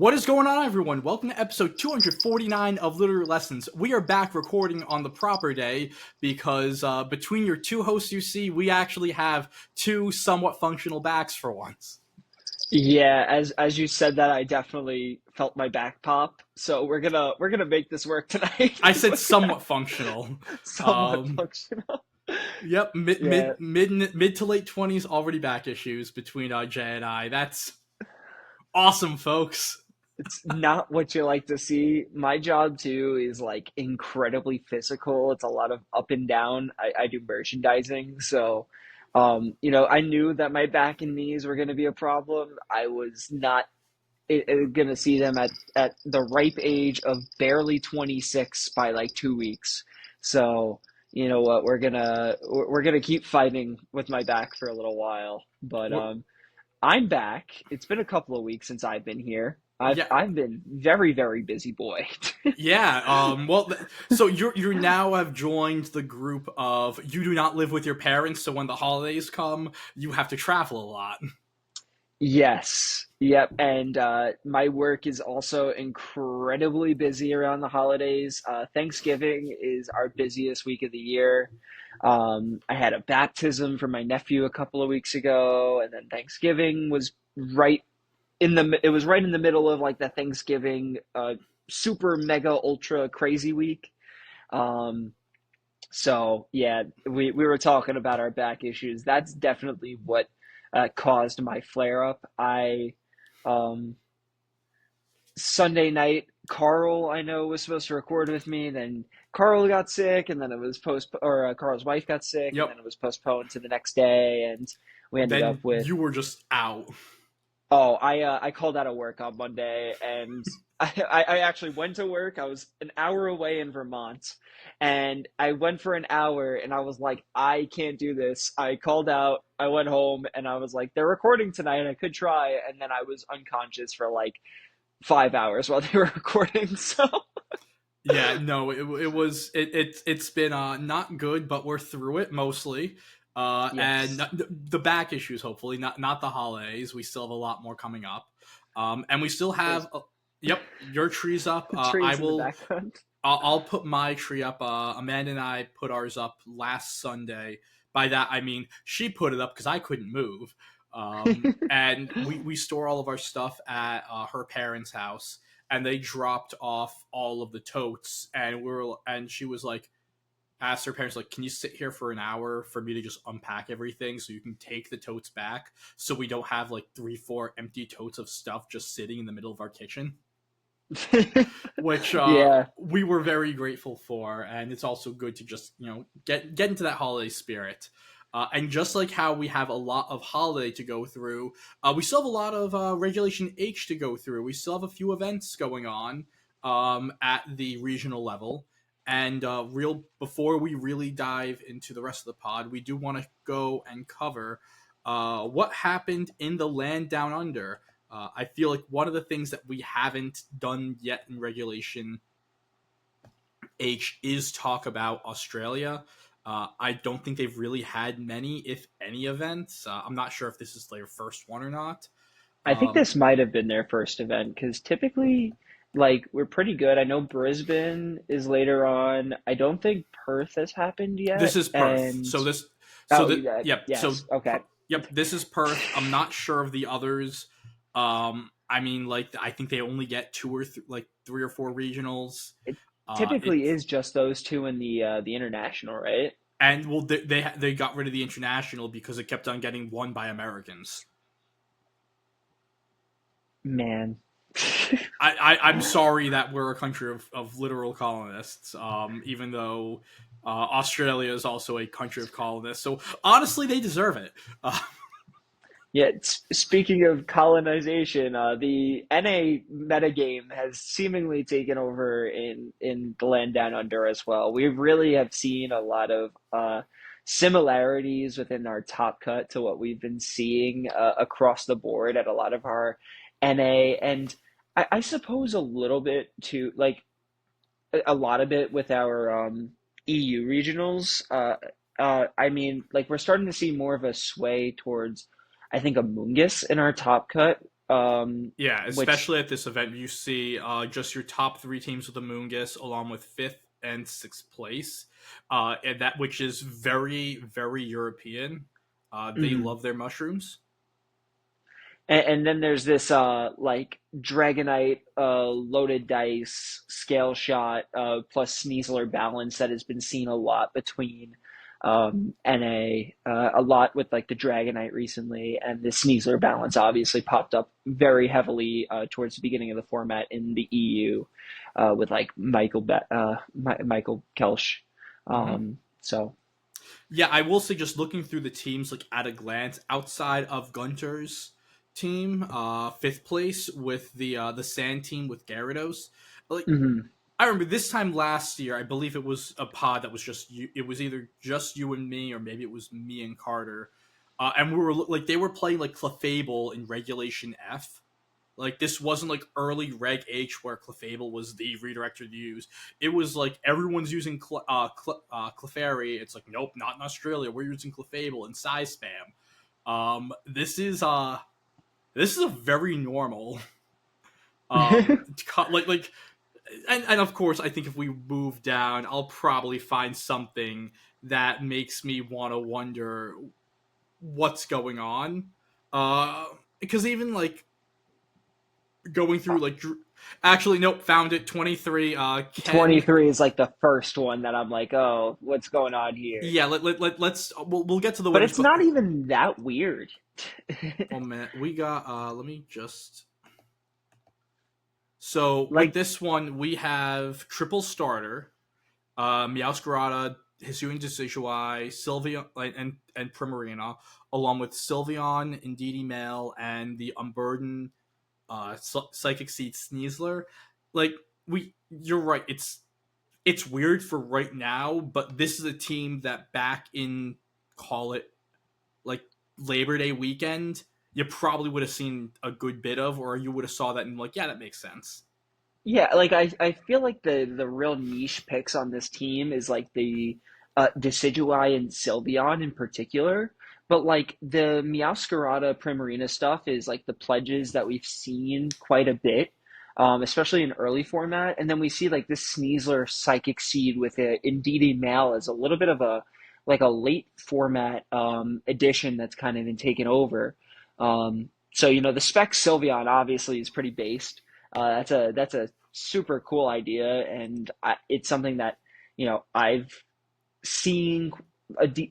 What is going on, everyone? Welcome to episode 249 of Littleroot Lessons. We are back recording on the proper day because between your two hosts you see, we actually have two somewhat functional backs for once. Yeah, as you said that, I definitely felt my back pop. So we're gonna make this work tonight. I said somewhat functional. Somewhat Um, functional. yep, mid Yeah, mid mid mid to late 20s already back issues between Jay and I. That's awesome, folks. it's not what you like to see. My job too is like incredibly physical. It's a lot of up and down. I do merchandising, so I knew that my back and knees were gonna be a problem. I was not gonna see them at the ripe age of barely 26 by like 2 weeks. So you know what, we're gonna keep fighting with my back for a little while. But We're, I'm back. It's been a couple of weeks since I've been here. I've yeah, I've been very, very busy boy. Yeah. So you now have joined the group of you do not live with your parents, so when the holidays come, you have to travel a lot. Yes. Yep. And my work is also incredibly busy around the holidays. Thanksgiving is our busiest week of the year. I had a baptism for my nephew a couple of weeks ago, and then Thanksgiving was right it was right in the middle of like the Thanksgiving super mega ultra crazy week. Um, so yeah, we were talking about our back issues. That's definitely what caused my flare up. I um, Sunday night, Carl I know was supposed to record with me. Then Carl got sick, and then it was or Carl's wife got sick, and Yep. then it was postponed to the next day, and we ended up Then with. you were just out. Oh, I called out of work on Monday, and I actually went to work. I was an hour away in Vermont, and I went for an hour, and I was like, I can't do this. I called out. I went home, and I was like, they're recording tonight. I could try, and then I was unconscious for like 5 hours while they were recording. So Yeah, no, it's been not good, but we're through it mostly. And yes, the back issues, hopefully, not the holidays. We still have a lot more coming up. And we still there's have yep, your tree's up. I trees in the will background. I'll put my tree up. Amanda and I put ours up last Sunday. By that I mean she put it up because I couldn't move. And we store all of our stuff at her parents' house, and they dropped off all of the totes, and she was like, asked her parents like, "Can you sit here for an hour for me to just unpack everything so you can take the totes back, so we don't have like 3, 4 empty totes of stuff just sitting in the middle of our kitchen." Which Yeah, we were very grateful for, and it's also good to just get into that holiday spirit. And just like how we have a lot of holiday to go through, we still have a lot of Regulation H to go through. We still have a few events going on at the regional level. And real before we really dive into the rest of the pod, we do want to go and cover what happened in the land down under. I feel like one of the things that we haven't done yet in Regulation H is talk about Australia. I don't think they've really had many, if any, events. I'm not sure if this is their first one or not. I think Um, this might have been their first event because typically, like, we're pretty good. I know Brisbane is later on. I don't think Perth has happened this yet. is Perth. And So oh, that, yeah, yep. yes, okay. Yep. This is Perth. I'm not sure of the others. I mean, like, I think they only get like 3 or 4 regionals. It typically It's is just those two in the international, right? and well, they got rid of the international because it kept on getting won by Americans. Man. I'm sorry that we're a country of literal colonists, even though Australia is also a country of colonists. So honestly, they deserve it. Yeah, speaking of colonization, the NA metagame has seemingly taken over in the land down under as well. We really have seen a lot of similarities within our top cut to what we've been seeing across the board at a lot of our NA, and I suppose a little bit to like a lot of it with our EU regionals. I mean, like we're starting to see more of a sway towards, I think, a Mungus in our top cut. Yeah, which especially at this event, you see just your top three teams with the Moongus, along with fifth and sixth place, and that which is very, very European. They mhm. love their mushrooms. And then there's this like Dragonite loaded dice scale shot plus Sneasler balance that has been seen a lot between NA, a lot with like the Dragonite recently, and the Sneasler balance obviously popped up very heavily towards the beginning of the format in the EU with like Michael Kelsch. Hmm. So Yeah, I will say, just looking through the teams like at a glance, outside of Gunter's team, fifth place with the Sand team with Gyarados. Like, mhm. I remember this time last year, I believe it was a pod that was just you. It was either just you and me, or maybe it was me and Carter. And we were like, they were playing like Clefable in Regulation F. Like, this wasn't like early Reg H where Clefable was the redirector to use. It was like everyone's using Clefairy. It's like, nope, not in Australia. We're using Clefable and size spam. This is a very normal like and of course, I think if we move down, I'll probably find something that makes me want to wonder what's going on. Because even like going through like actually nope, found it 23 Ken. 23 is like the first one that I'm like, oh, what's going on here? Yeah, let's we'll get to the But winners, it's but not even that weird. oh man, we got let me just so with Like, this one we have triple starter, Meowscarada, Hisuian Decidueye, Sylveon, and Primarina, along with Sylveon, Indeedee Male, and the Unburdened Psychic Seed Sneasler. Like, you're right. It's weird for right now, but this is a team that back in, call it like Labor Day weekend, you probably would have seen a good bit of, or you would have saw that and like, yeah, that makes sense. yeah, like I feel like the real niche picks on this team is like the Decidueye and Sylveon in particular. But like the Meowscarada Primarina stuff is like the pledges that we've seen quite a bit, especially in early format. And then we see like this Sneasler Psychic Seed with a Indeedee Male as a little bit of a like a late format addition that's kind of been taken over. So you know the spec Sylveon obviously is pretty based. That's a super cool idea, and it's something that I've seen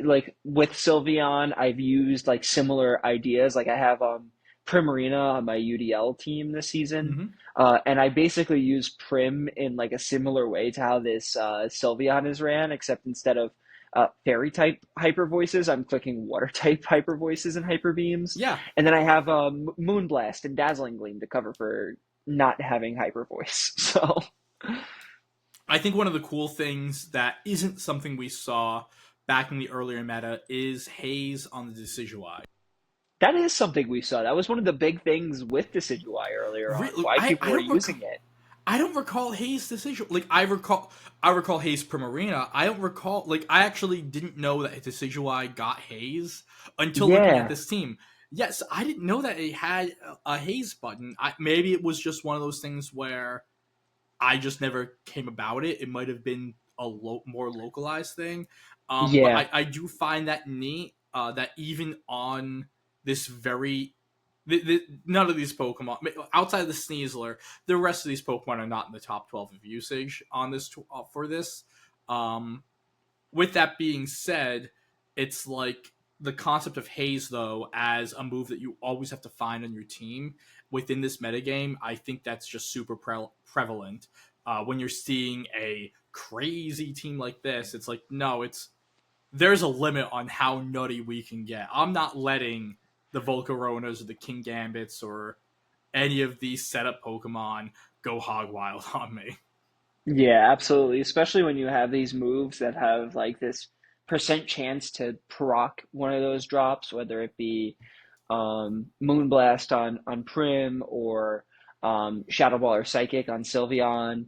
like with Sylveon. I've used like similar ideas. Like I have Primarina on my UDL team this season, Hmm. and I basically use Prim in like a similar way to how this Sylveon is ran, except instead of fairy type hyper voices, I'm clicking water type hyper voices and hyper beams, Yeah, and then I have Moonblast and Dazzling Gleam to cover for not having hyper voice. So I think one of the cool things that isn't something we saw back in the earlier meta is Haze on the Decidueye. that is something we saw. That was one of the big things with Decidueye earlier on, Really, why people I were don't recall. using it. I don't recall Hayes' decision. Like, I recall Hayes Primarina. I don't recall. Like, I actually didn't know that Decidueye got Hayes until looking at Yeah, this team. Yes, I didn't know that it had a Hayes button. Maybe it was just one of those things where I just never came about it. It might have been a more localized thing. But yeah, I do find that neat, that even on this very none of these Pokemon outside of the Sneasler, the rest of these Pokemon are not in the top 12 of usage on this for this. Um, with that being said, it's like the concept of Haze though as a move that you always have to find on your team within this metagame. I think that's just super prevalent. When you're seeing a crazy team like this, it's like no, it's there's a limit on how nutty we can get. I'm not letting the Volcaronas or the King Gambits or any of these setup Pokemon go hog wild on me. yeah, absolutely. Especially when you have these moves that have like this percent chance to proc one of those drops, whether it be Moonblast on Prim or Shadow Ball or Psychic on Sylveon,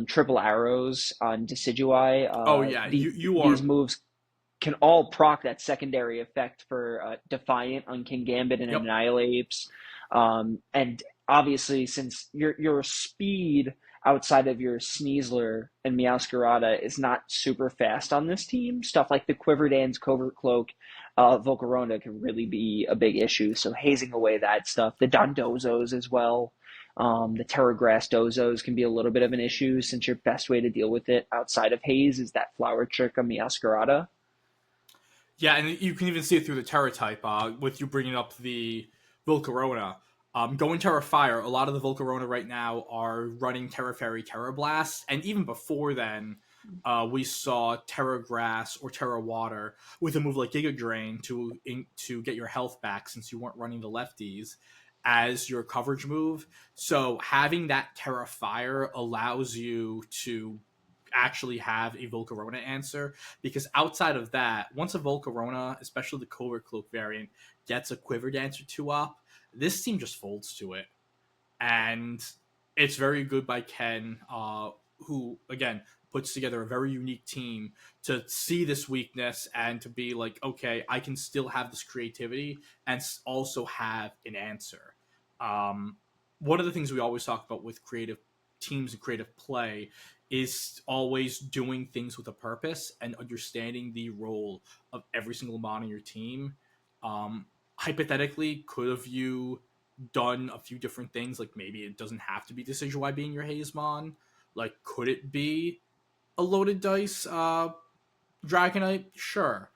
Triple Arrows on Decidueye. Oh yeah, you These are. moves can all proc that secondary effect for Defiant on King Gambit and Yep. Annihilapes. And obviously, since your speed outside of your Sneasler and Meowscarada is not super fast on this team, stuff like the Quiver Dance, Covert Cloak, Volcarona can really be a big issue. So hazing away that stuff, the Dondozos as well. The Terragrass Dozos can be a little bit of an issue since your best way to deal with it outside of haze is that Flower Trick on Meowscarada. Yeah, and you can even see it through the Terra type, with you bringing up the Volcarona. Going Terra Fire, a lot of the Volcarona right now are running Terra Fairy, Terra Blast, and even before then, we saw Terra Grass or Terra Water with a move like Giga Drain to get your health back since you weren't running the lefties as your coverage move. So having that Terra Fire allows you to actually have a Volcarona answer, because outside of that, once a Volcarona, especially the Covert Cloak variant, gets a Quiver Dance or two up, this team just folds to it. And it's very good by Ken, who, again, puts together a very unique team to see this weakness and to be like, okay, I can still have this creativity and also have an answer. Um, One of the things we always talk about with creative teams and creative play is always doing things with a purpose and understanding the role of every single mon on your team. Hypothetically, could have you done a few different things? Like maybe it doesn't have to be Decision Y being your Hazemon. Like, could it be a loaded dice Dragonite? Sure.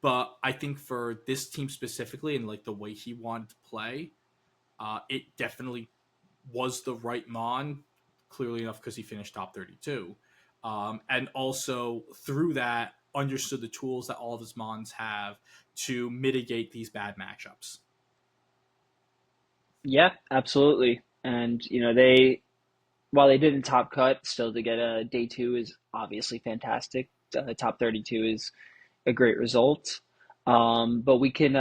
But I think for this team specifically and like the way he wanted to play, it definitely was the right Mon, clearly enough because he finished top 32. And also through that, understood the tools that all of his Mons have to mitigate these bad matchups. Yeah, absolutely. And they while they didn't top cut, still to get a day two is obviously fantastic. Top 32 is a great result. But we can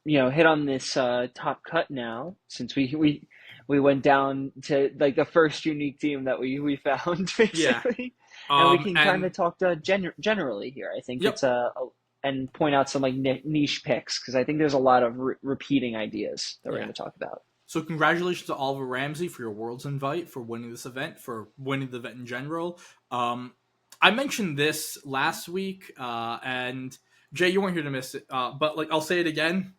hit on this top cut now since we went down to like the first unique team that we found Yeah. basically, and we can kind And of talk generally here. I think yep. it's and point out some like niche picks because I think there's a lot of repeating ideas that we're Yeah. going to talk about. So congratulations to Oliver Ramsey for your Worlds invite, for winning this event, for winning the event in general. I mentioned this last week, and Jay, you weren't here to miss it, but like I'll say it again.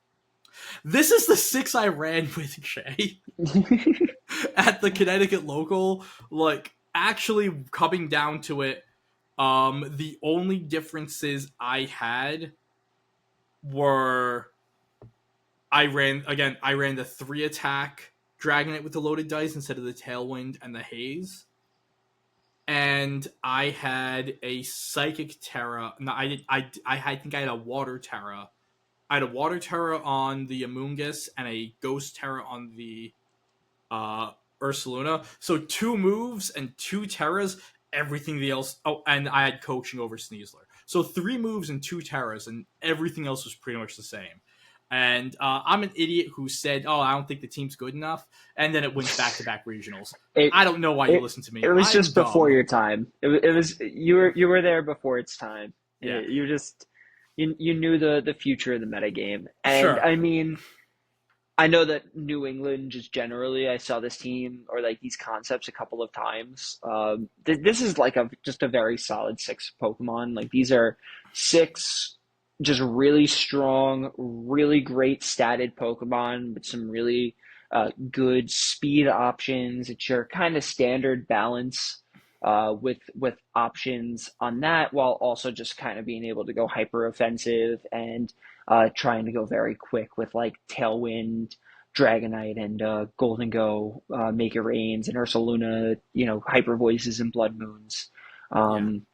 This is the six I ran with Jay at the Connecticut local. Like actually coming down to it, the only differences I had were I ran the 3 attack Dragonite with the loaded dice instead of the Tailwind and the Haze. And I had a Psychic Terra. No, I think I had a Water Terra. I had a Water Terra on the Amoonguss and a Ghost Terra on the uh, Ursaluna. So 2 moves and 2 Terras. Everything else. Oh, and I had Coaching over Sneasler. So 3 moves and 2 Terras, and everything else was pretty much the same. And I'm an idiot who said, "Oh, I don't think the team's good enough," and then it wins back-to-back regionals. It I don't know why you it listen to it me. was I'm just before dumb. your time. It was you were there before its time. Yeah, You just you knew the future of the metagame. And sure. I mean, I know that New England just generally, I saw this team or like these concepts a couple of times. This is like a just a very solid six Pokemon. Like these are six just really strong, really great statted Pokemon with some really good speed options. It's your kind of standard balance with options on that, while also just kind of being able to go hyper offensive and trying to go very quick with like Tailwind, Dragonite, and Golden Go, Make It Rains, and Ursaluna, Hyper Voices and Blood Moons. Yeah. Um,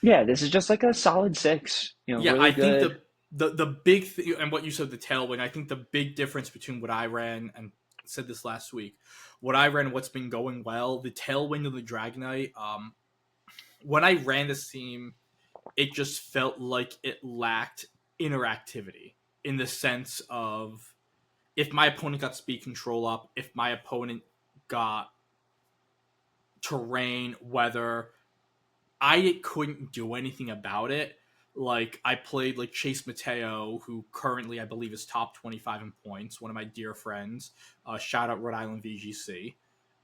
yeah, this is just like a solid six, Yeah, I really think good. the big thing, and what you said, the Tailwind, I think the big difference between what I ran and said this last week, what I ran and what's been going well, the Tailwind of the Dragonite, when I ran this team, it just felt like it lacked interactivity in the sense of if my opponent got speed control up, if my opponent got terrain, weather, I couldn't do anything about it. Like I played like Chase Mateo, who currently I believe is top 25 in points. One of my dear friends. Shout out Rhode Island VGC.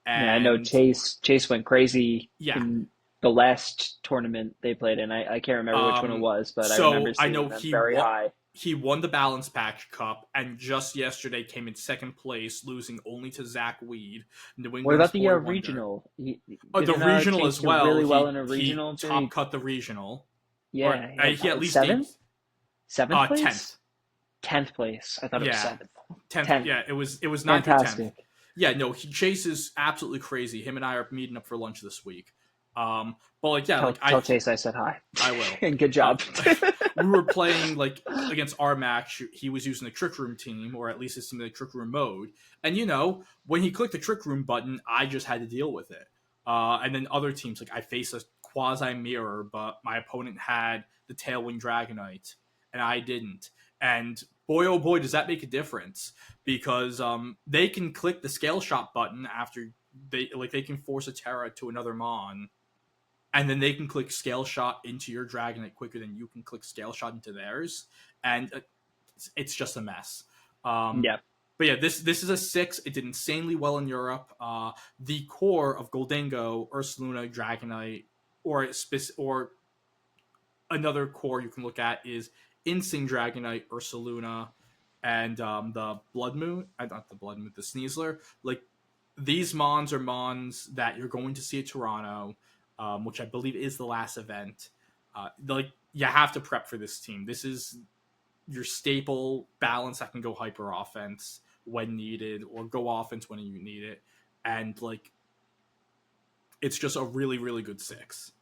Yeah, I know And Chase went crazy yeah, in the last tournament they played in. I can't remember which one it was, but I remember so I seeing know them very high. he won the Balance Patch Cup, and just yesterday came in second place, losing only to Zach Weed, New What England's about the boy wonder. regional? He The didn't regional Chase as do well. really well He in a he regional too. top cut the regional, or Yeah, he had he at least gave seventh, seventh tenth. place, 10th place. I thought it was Yeah, seventh. 10th. 10th, Yeah, it was ninth or 10th. fantastic. Yeah, no, Chase is absolutely crazy. Him and I are meeting up for lunch this week. But like, yeah, like Tell Chase I said hi, I will. and good Uh, job. we were playing like against our match. He was using the Trick Room team, or at least it's in the Trick Room mode. And when he clicked the Trick Room button, I just had to deal with it. And then other teams, like I faced a quasi mirror, but my opponent had the Tailwind Dragonite, and I didn't. And boy, oh boy, does that make a difference because they can click the Scale Shot button after they can force a Terra to another Mon, and then they can click Scale Shot into your Dragonite quicker than you can click Scale Shot into theirs, and it's just a mess. Um, Yeah, but yeah, this is a 6. It did insanely well in Europe. The core of Goldingo, Ursaluna, Dragonite, or another core you can look at is Insane Dragonite, Ursaluna, and the Blood Moon. Not the Blood Moon, the Sneasler. Like these Mons are Mons that you're going to see at Toronto, which I believe is the last event. Like you have to prep for this team. This is your staple balance that can go hyper offense when needed, or go offense when you need it, and like it's just a really really good 6.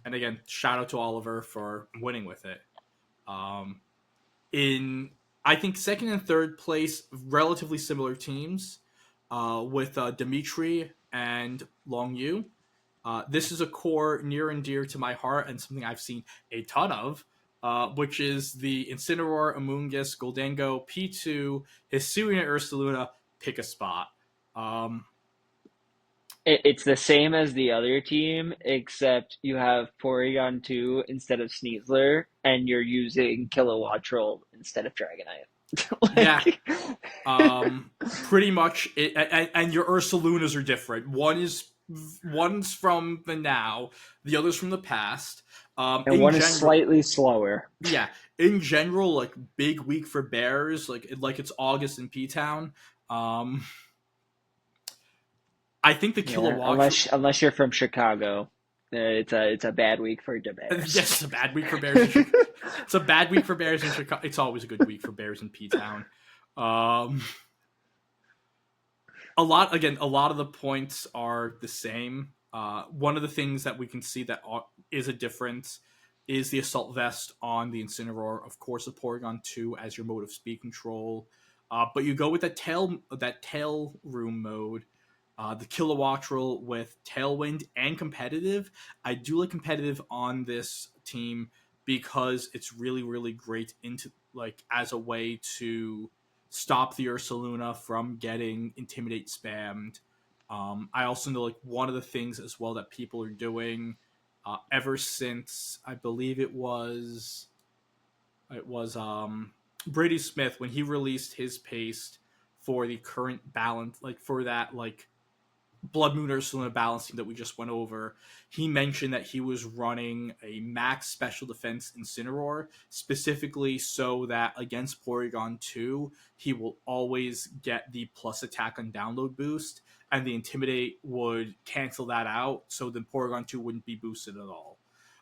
And again, shout out to Oliver for winning with it. Um, in I think second and third place, relatively similar teams, with Dimitri and Long Yu. This is a core near and dear to my heart and something I've seen a ton of, which is the Incineroar, Amoonguss, Goldango, P2, Hisuian, Ursaluna, pick a spot. Um, it's the same as the other team, except you have Porygon 2 instead of Sneasler, and you're using Kilowattrel instead of Dragonite. yeah, like, pretty much it, and your Ursalunas are different. One's from the now, the other's from the past. and In one is general, slightly slower. yeah, in general, like big week for bears, like it's August in P Town. Um, I think the Yeah, Kilowatt. unless you're from Chicago, it's a bad week for the Yes, Bears. it's a bad week for bears. It's a bad week for bears in Chicago. It's always a good week for bears in P Town. Um, a lot of the points are the same. One of the things that we can see that is a difference is the assault vest on the Incineroar. Of course, the Porygon 2 as your mode of speed control. But you go with that tail room mode, the Kilowattrel with Tailwind and competitive. I do like competitive on this team because it's really really great into like as a way to stop the Ursaluna from getting intimidate spammed. I also know like one of the things as well that people are doing ever since I believe it was Brady Smith when he released his paste for the current balance, like for that like Blood Moon Ursaluna balancing that we just went over. He mentioned that he was running a max special defense Incineroar specifically so that against Porygon 2, he will always get the plus attack on download boost, and the Intimidate would cancel that out, so then Porygon 2 wouldn't be boosted at all.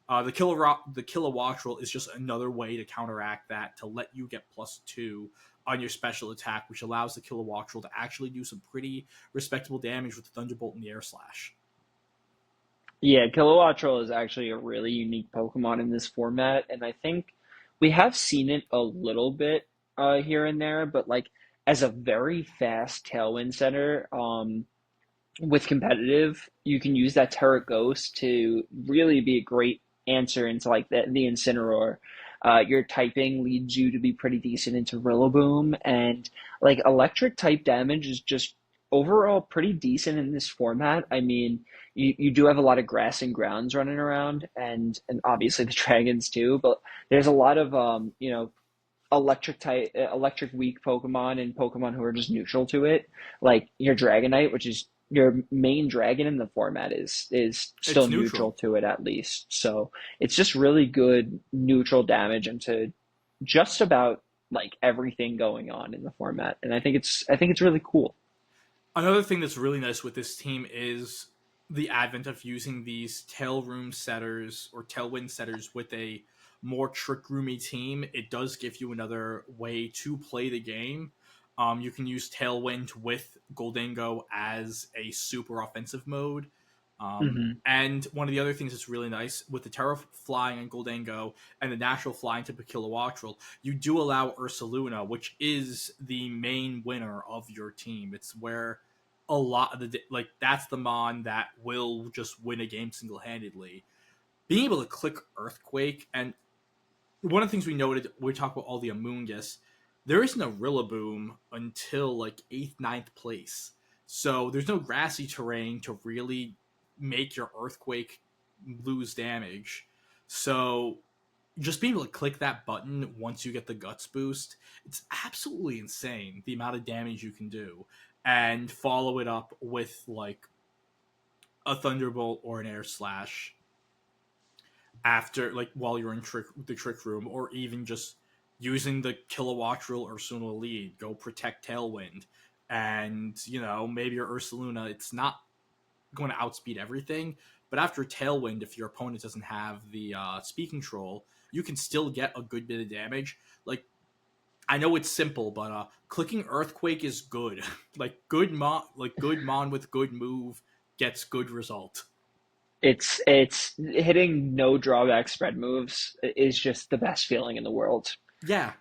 The Kilowattrel is just another way to counteract that to let you get +2 on your special attack, which allows the Kilowattrel to actually do some pretty respectable damage with the Thunderbolt and the Air Slash. Yeah, Kilowattrel is actually a really unique Pokemon in this format, and I think we have seen it a little bit here and there, but like as a very fast Tailwind Center, with competitive, you can use that Terra Ghost to really be a great answer into like the Incineroar. Your typing leads you to be pretty decent into Rillaboom, and like electric type damage is just overall pretty decent in this format. I mean, you do have a lot of grass and grounds running around, and obviously the dragons too. But there's a lot of electric weak Pokemon and Pokemon who are just neutral to it. Like your Dragonite, which is your main dragon in the format, is still It's neutral neutral. to it at least. So it's just really good neutral damage into just about like everything going on in the format. And I think it's really cool. Another thing that's really nice with this team is the advent of using these tail room setters or tailwind setters with a more trick roomy team. It does give you another way to play the game. You can use Tailwind with Goldango as a super offensive mode. Hmm. And one of the other things that's really nice with the Terra flying and Goldango and the natural flying to Kilowattrel, you do allow Ursaluna, which is the main winner of your team. It's where a lot of like that's the mon that will just win a game single handedly. Being able to click Earthquake, and one of the things we noted, we talked about all the Amoonguss, there isn't a Rillaboom until like 8th, ninth place. So there's no grassy terrain to really make your Earthquake lose damage. So just being able to click that button once you get the Guts boost, it's absolutely insane the amount of damage you can do. And follow it up with like a Thunderbolt or an Air Slash after, like, while you're in the trick room, or even just using the Kilowattrel or Ursula lead, go protect Tailwind, and maybe your Ursaluna, it's not going to outspeed everything, but after Tailwind, if your opponent doesn't have the speed control, you can still get a good bit of damage. Like, I know it's simple, but clicking Earthquake is good. Good mon with good move gets good result. It's hitting no drawback spread moves is just the best feeling in the world. Yeah,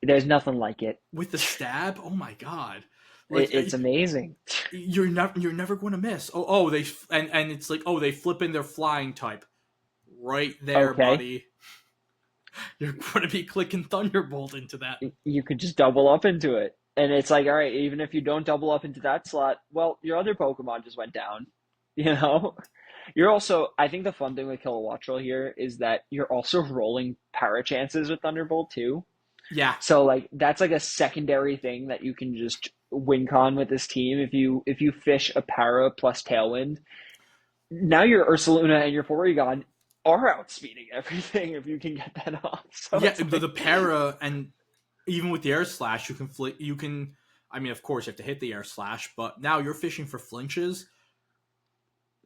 There's nothing like it. with the stab, oh my god, like It's amazing. you're never going to miss. And it's like, oh, they flip in their flying type right there, Okay, buddy. You're going to be clicking Thunderbolt into that. you could just double up into it. And it's like, all right, even if you don't double up into that slot, well, your other Pokemon just went down. You know? You're also, I think the fun thing with Kilowattrel here is that you're also rolling para chances with Thunderbolt too. Yeah, So like that's like a secondary thing that you can just win con with this team. If you fish a para plus Tailwind, now your Ursaluna and your Porygon are outspeeding everything if you can get that off. So yeah. it's The like para, and even with the air slash, you can You can. I mean, of course, you have to hit the air slash, but now you're fishing for flinches.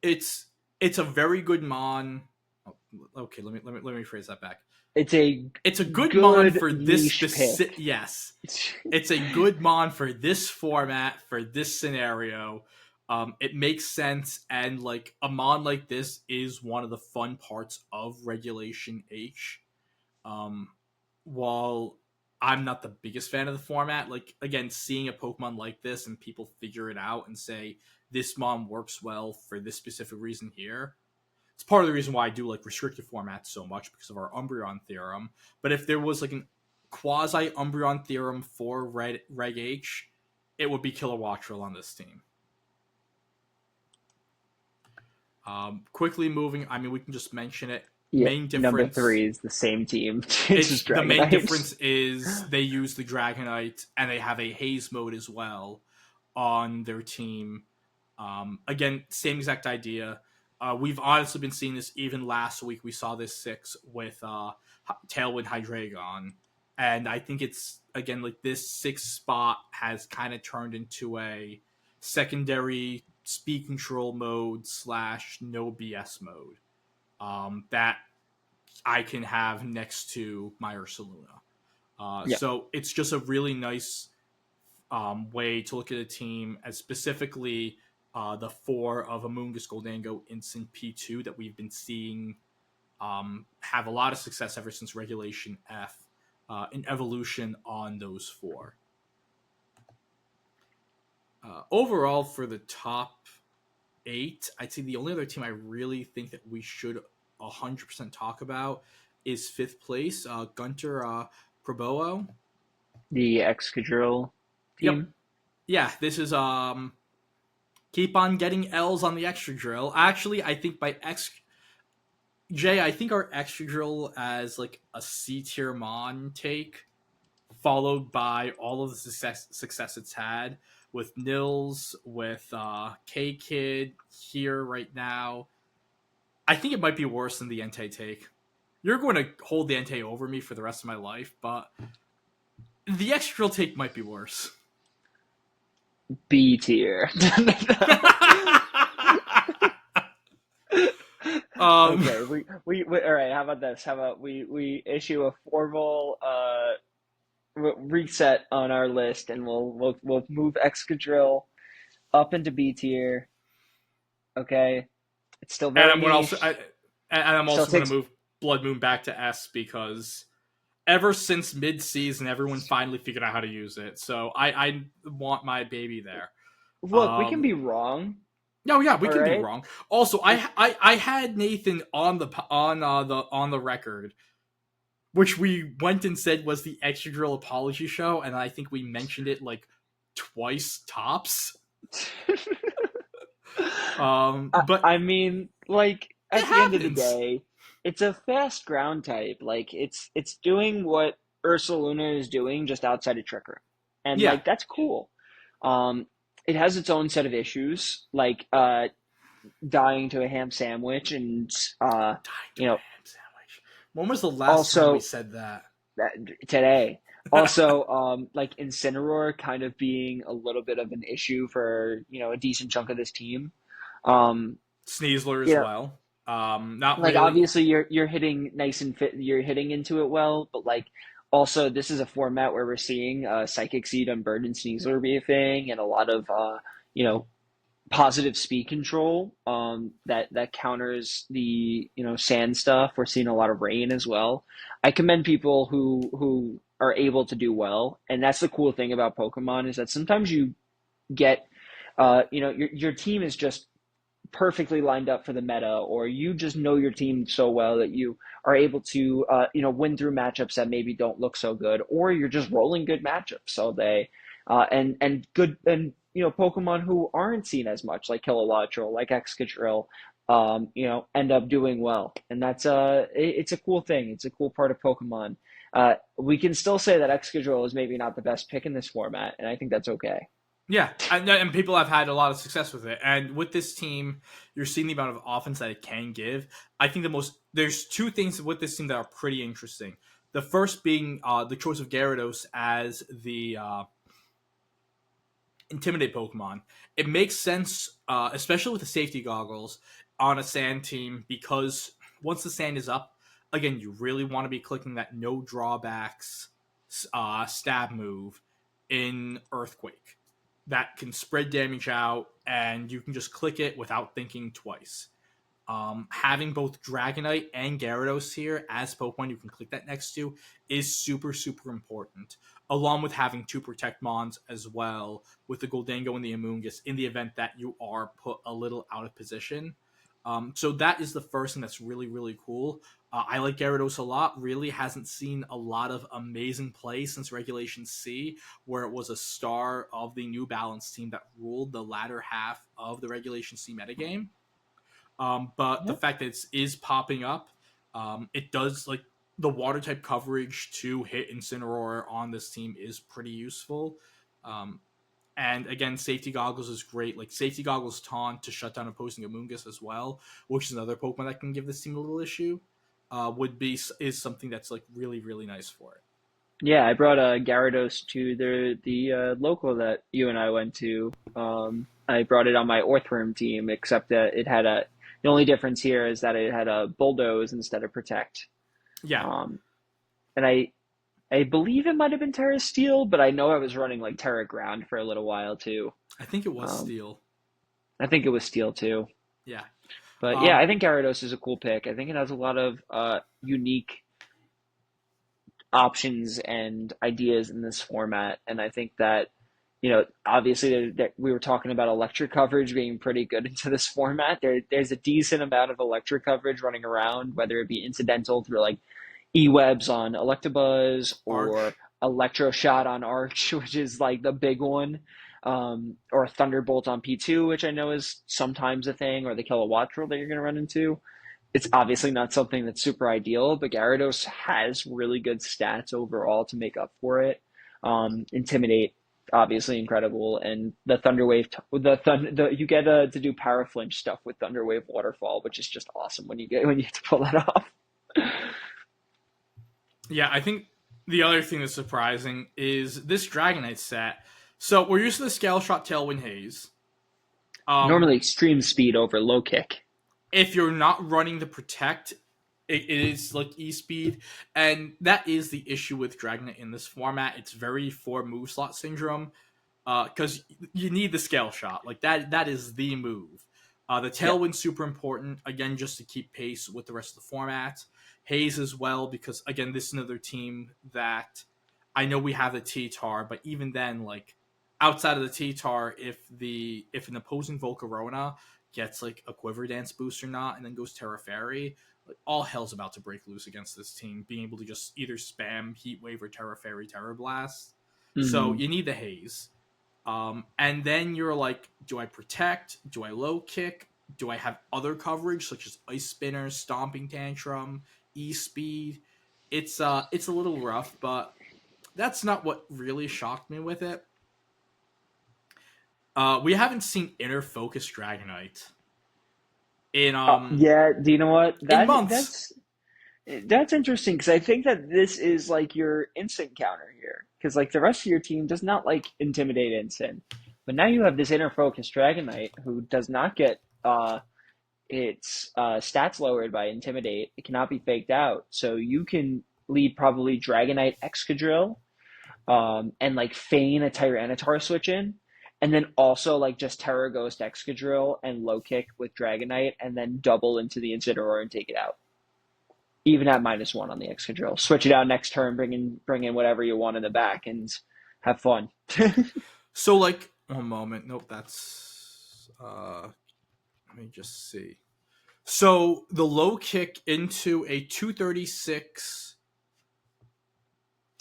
It's it's a very good mon. Oh, okay, let me phrase that back. it's a It's a good mon good for this niche specific. pick. Yes, it's a good mon for this format, for this scenario. It makes sense, and like a mon like this is one of the fun parts of Regulation H. Um, while I'm not the biggest fan of the format, like, again, seeing a Pokemon like this and people figure it out and say this mon works well for this specific reason here, it's part of the reason why I do like restricted formats so much, because of our Umbreon theorem. But if there was like an quasi Umbreon theorem for Reg H, it would be Kilowattrel on this team. Quickly moving, I mean, we can just mention it. Yeah, Main number difference, three is the same team. It's it's just the main Dragonite. difference is they use the Dragonite, and they have a Haze mode as well on their team. Again, same exact idea. We've honestly been seeing this even last week. We saw this 6 with Tailwind Hydreigon. And I think it's, again, like this 6 spot has kind of turned into a secondary speed control mode / no BS mode that I can have next to my Ursaluna. Yeah, So it's just a really nice way to look at a team, as specifically the 4 of Amoonguss, Goldango, Instant P2 that we've been seeing have a lot of success ever since Regulation F in evolution on those 4. Overall, for the top 8, I'd say the only other team I really think that we should 100% talk about is 5th place, Gunter Proboo. the Excadrill Yep. team. Yeah, this is Keep on getting L's on the extra drill. Actually, I think by X Jay, I think our extra drill as like a C tier mon take, followed by all of the success it's had with Nils, with K Kid here right now. I think it might be worse than the Entei take. You're going to hold the Entei over me for the rest of my life, but the extra drill take might be worse. B tier. um, Okay, we all right. How about this? How about we issue a formal reset on our list, and we'll move Excadrill up into B tier. Okay, it's still and very I'm going to also, niche. and I'm Still also going to takes. move Blood Moon back to S because ever since mid-season, everyone finally figured out how to use it. So I want my baby there. Look, we can Um, be wrong. no, yeah, we All can be right. wrong. Also, It, I had Nathan on the record, which we went and said was the Extra Drill apology show, and I think we mentioned it like twice tops. But I mean, like it at the end of the happens. day, it's a fast ground type. Like it's doing what ursaluna is doing just outside of Trick Room, and Yeah, like that's cool. Um, it has its own set of issues, like dying to a ham sandwich, and dying to you a know, ham sandwich. When was the last time we also said that? that today. Also, like Incineroar kind of being a little bit of an issue for a decent chunk of this team. Um, Sneasler you as know, well. Not like really. obviously you're hitting nice and fit, you're hitting into it well, but like also this is a format where we're seeing Psychic Seed on Bird and Sneasler be a thing, and a lot of you know positive speed control that counters the sand stuff. We're seeing a lot of rain as well. I commend people who are able to do well, and that's the cool thing about Pokemon is that sometimes you get your team is just perfectly lined up for the meta, or you just know your team so well that you are able to win through matchups that maybe don't look so good, or you're just rolling good matchups. So they and good and Pokemon who aren't seen as much, like Kilowattrel, like Excadrill, end up doing well, and it's a cool thing. It's a cool part of Pokemon. We can still say that Excadrill is maybe not the best pick in this format, and I think that's okay. Yeah, and people have had a lot of success with it. And with this team, you're seeing the amount of offense that it can give. I think there's two things with this team that are pretty interesting. The first being the choice of Gyarados as the intimidate Pokemon. It makes sense, especially with the safety goggles on a sand team, because once the sand is up, again, you really want to be clicking that no drawbacks stab move in Earthquake that can spread damage out, and you can just click it without thinking twice. Having both Dragonite and Gyarados here as Pokemon you can click that next to is super, super important. Along with having two Protect Mons as well, with the Goldango and the Amoonguss, in the event that you are put a little out of position. So that is the first thing that's really, really cool. I like Gyarados a lot. Really hasn't seen a lot of amazing play since Regulation C, where it was a star of the New Balance team that ruled the latter half of the Regulation C metagame. But the Yeah. fact that it is popping up, it does like the water type coverage to hit Incineroar on this team is pretty useful. Um, and again, safety goggles is great. Like safety goggles taunt to shut down opposing Amoonguss as well, which is another Pokemon that can give this team a little issue. Is something that's like really, really nice for it. Yeah, I brought a Gyarados to the local that you and I went to. I brought it on my Orthworm team, except that it had a. The only difference here is that it had a Bulldoze instead of Protect. Yeah, Um, and I believe it might have been Terra Steel, but I know I was running like Terra Ground for a little while too. I think it was Um, Steel. I think it was Steel too. Yeah. But yeah, Um, I think Gyarados is a cool pick. I think it has a lot of unique options and ideas in this format. And I think that, obviously we were talking about electric coverage being pretty good into this format. There's a decent amount of electric coverage running around, whether it be incidental through like E-webs on Electabuzz or Arch. Electro Shot on Arch, which is like the big one. or Thunderbolt on P2, which I know is sometimes a thing, or the Kilowattrel that you're going to run into. It's obviously not something that's super ideal, but Gyarados has really good stats overall to make up for it. Intimidate, obviously incredible, and the Thunderwave, you get to do Power Flinch stuff with Thunderwave Waterfall, which is just awesome when you get to pull that off. Yeah, I think the other thing that's surprising is this Dragonite set. So we're used to the Scale Shot, Tailwind, Haze. Normally extreme speed over low kick. If you're not running the Protect, it is like E-Speed, and that is the issue with Dragonite in this format. It's very 4 move slot syndrome, because you need the Scale Shot. Like, that is the move. The Yep. Tailwind's super important, again, just to keep pace with the rest of the format. Haze as well, because, again, this is another team that I know we have the T-Tar, but even then, like, outside of the T-Tar, if an opposing Volcarona gets, like, a Quiver Dance boost or not, and then goes Terra Fairy, like, all hell's about to break loose against this team, being able to just either spam Heat Wave or Terra Fairy, Terra Blast. So Hmm. you need the Haze. And then you're like, do I protect? Do I low kick? Do I have other coverage such as Ice Spinner, Stomping Tantrum, E Speed? It's a little rough, but that's not what really shocked me with it. We haven't seen Inner Focus Dragonite in Yeah, do you know what? in months. That's interesting because I think that this is like your instant counter here. Because like the rest of your team does not like intimidate instant, but now you have this inner focus Dragonite who does not get its stats lowered by intimidate. It cannot be faked out, so you can lead probably Dragonite Excadrill, and like feign a Tyranitar switch in, and then also like just Terra Ghost Excadrill and low kick with Dragonite, and then double into the Incineroar and take it out even at -1 on the Excadrill. Switch it out next turn, bring in whatever you want in the back, and have fun. So like, one moment. Nope, that's let me just see. So the low kick into a 236.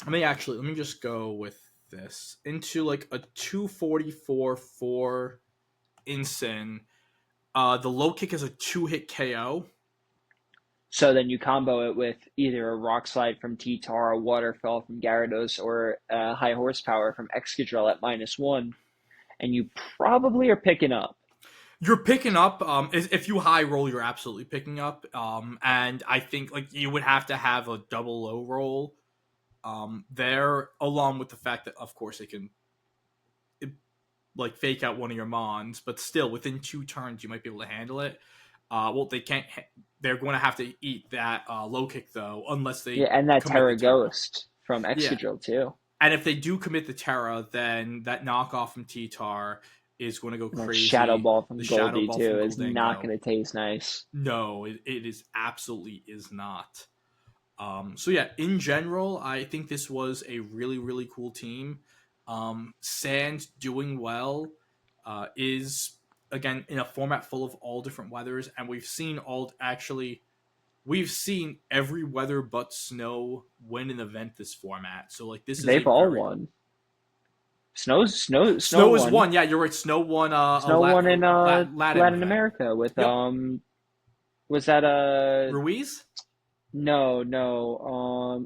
Let me just go with this into like a 244 for Incin. The low kick is a 2-hit KO. So then you combo it with either a Rock Slide from T-Tar, a Waterfall from Gyarados, or a High Horsepower from Excadrill at -1, and you probably are picking up. You're picking up. If you high roll, you're absolutely picking up. And I think like you would have to have a double low roll. There, along with the fact that of course it, like fake out one of your mons, but still within 2 turns you might be able to handle it. Well, they can't. They're going to have to eat that low kick though, unless Yeah, they and that commit the Terra Terra. Ghost from Yeah, Excadrill too. and if they do commit the Terra, then that knockoff from T-Tar is going to go And that Shadow crazy. Ball The from Shadow Goldie Ball from too is not Goldingo. going to taste nice. No, it is absolutely is not. So yeah, in general, I think this was a really really cool team. Sand doing well is again in a format full of all different weathers, and we've seen every weather but snow win an event this format. So like this is a They've all very won. Snow Snow is won. one. Yeah, you're right. Snow won Snow won in Latin Latin event. America with Yep. was that Ruiz? no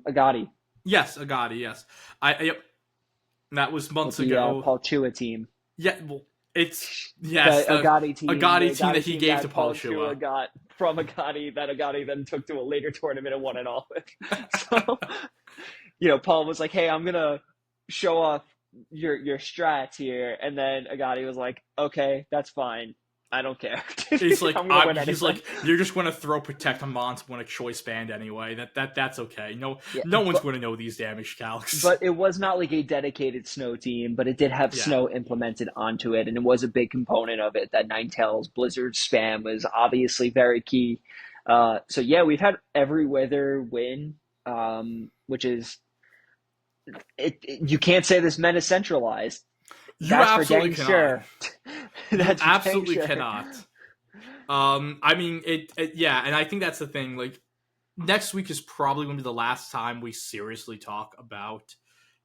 Agati Yes, Agati, yes. Yep. That was with months the ago. Paul Chua team. Yeah, well, it's yes, the The Agati team that Agati he team gave to that Paul Paul Chua Shua. got from Agati that Agati then took to a later tournament and won it all with. So, Paul was like, "Hey, I'm gonna show off your strats here," and then Agati was like, "Okay, that's fine. I don't care. He's like, I'm gonna win he's anyway." like, you're just going to throw protect on Mons when a choice band anyway. That's okay. No, Yeah, no one's but going to know these damage calcs. but it was not like a dedicated snow team, but it did have Yeah, snow implemented onto it, and it was a big component of it. That Ninetales Blizzard spam was obviously very key. So yeah, we've had every weather win, which is you can't say this men is centralized. you That's for absolutely dang cannot. sure. You That's for dang absolutely sure. cannot. I mean, yeah, and I think that's the thing. Like, next week is probably going to be the last time we seriously talk about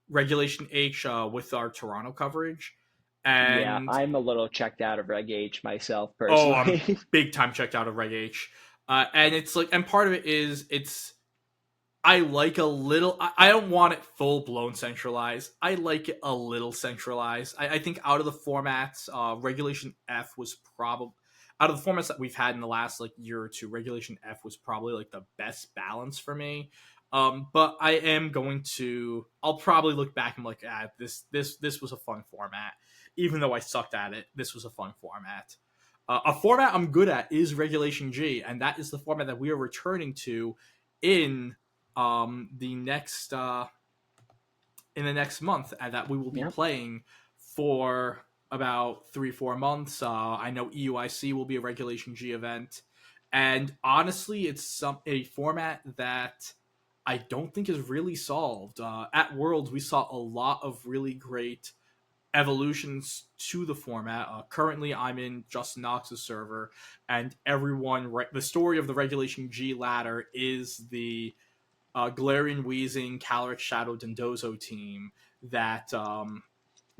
Regulation H with our Toronto coverage. Yeah, And I'm a little checked out of Reg H myself oh, I'm personally. big time checked out of Reg H. And it's like, and part of it is I like a little. I don't want it full blown centralized. I like it a little centralized. I think out of the formats, Regulation F was probably out of the formats that we've had in the last like year or two. Regulation F was probably like the best balance for me. But I am going to. I'll probably look back and be like, this was a fun format, even though I sucked at it. This was a fun format. A format I'm good at is Regulation G, and that is the format that we are returning to in the next in the next month, and that we will be Yep. playing for about 3-4 months. I know EUIC will be a Regulation G event, and honestly, it's a format that I don't think is really solved. At Worlds, we saw a lot of really great evolutions to the format. Currently, I'm in Justin Knox's server, and the story of the Regulation G ladder is the Galarian Weezing, Calyrex Shadow Dondozo team that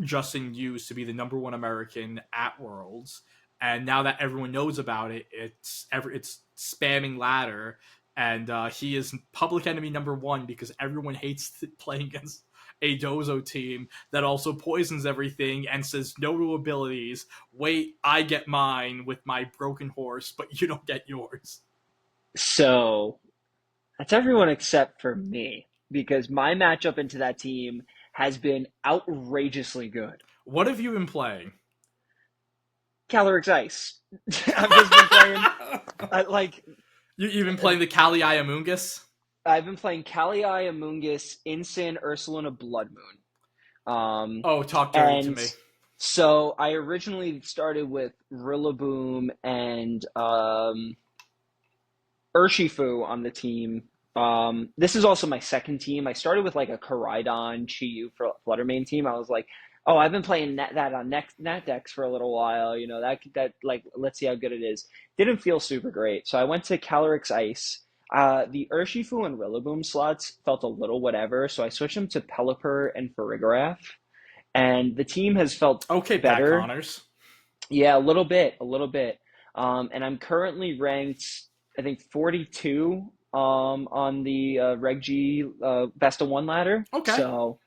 Justin used to be the number one American at Worlds. And now that everyone knows about it, it's spamming ladder, and he is public enemy number one because everyone hates playing against a Dozo team that also poisons everything and says no to abilities. Wait, I get mine with my broken horse, but you don't get yours. So that's everyone except for me because my matchup into that team has been outrageously good. What have you been playing? Calyrex Ice. I've just been playing like You've been playing the Kali Amungus? I've been playing Kalii, Amoonguss, Incin, Ursaluna, Blood Moon. Oh, talk dirty to And me. so I originally started with Rillaboom and Urshifu on the team. This is also my second team. I started with like a Koraidon, Chi-Yu for Fluttermane team. I was like, oh, I've been playing that on Nat decks for a little while. You know, that like let's see how good it is. Didn't feel super great. So I went to Calyrex Ice. The Urshifu and Rillaboom slots felt a little whatever, so I switched them to Pelipper and Farigiraf, and the team has felt Okay, Pat better. Connors. Yeah, a little bit, a little bit. And I'm currently ranked, I think, 42 on the Reg G Best of One ladder. Okay, So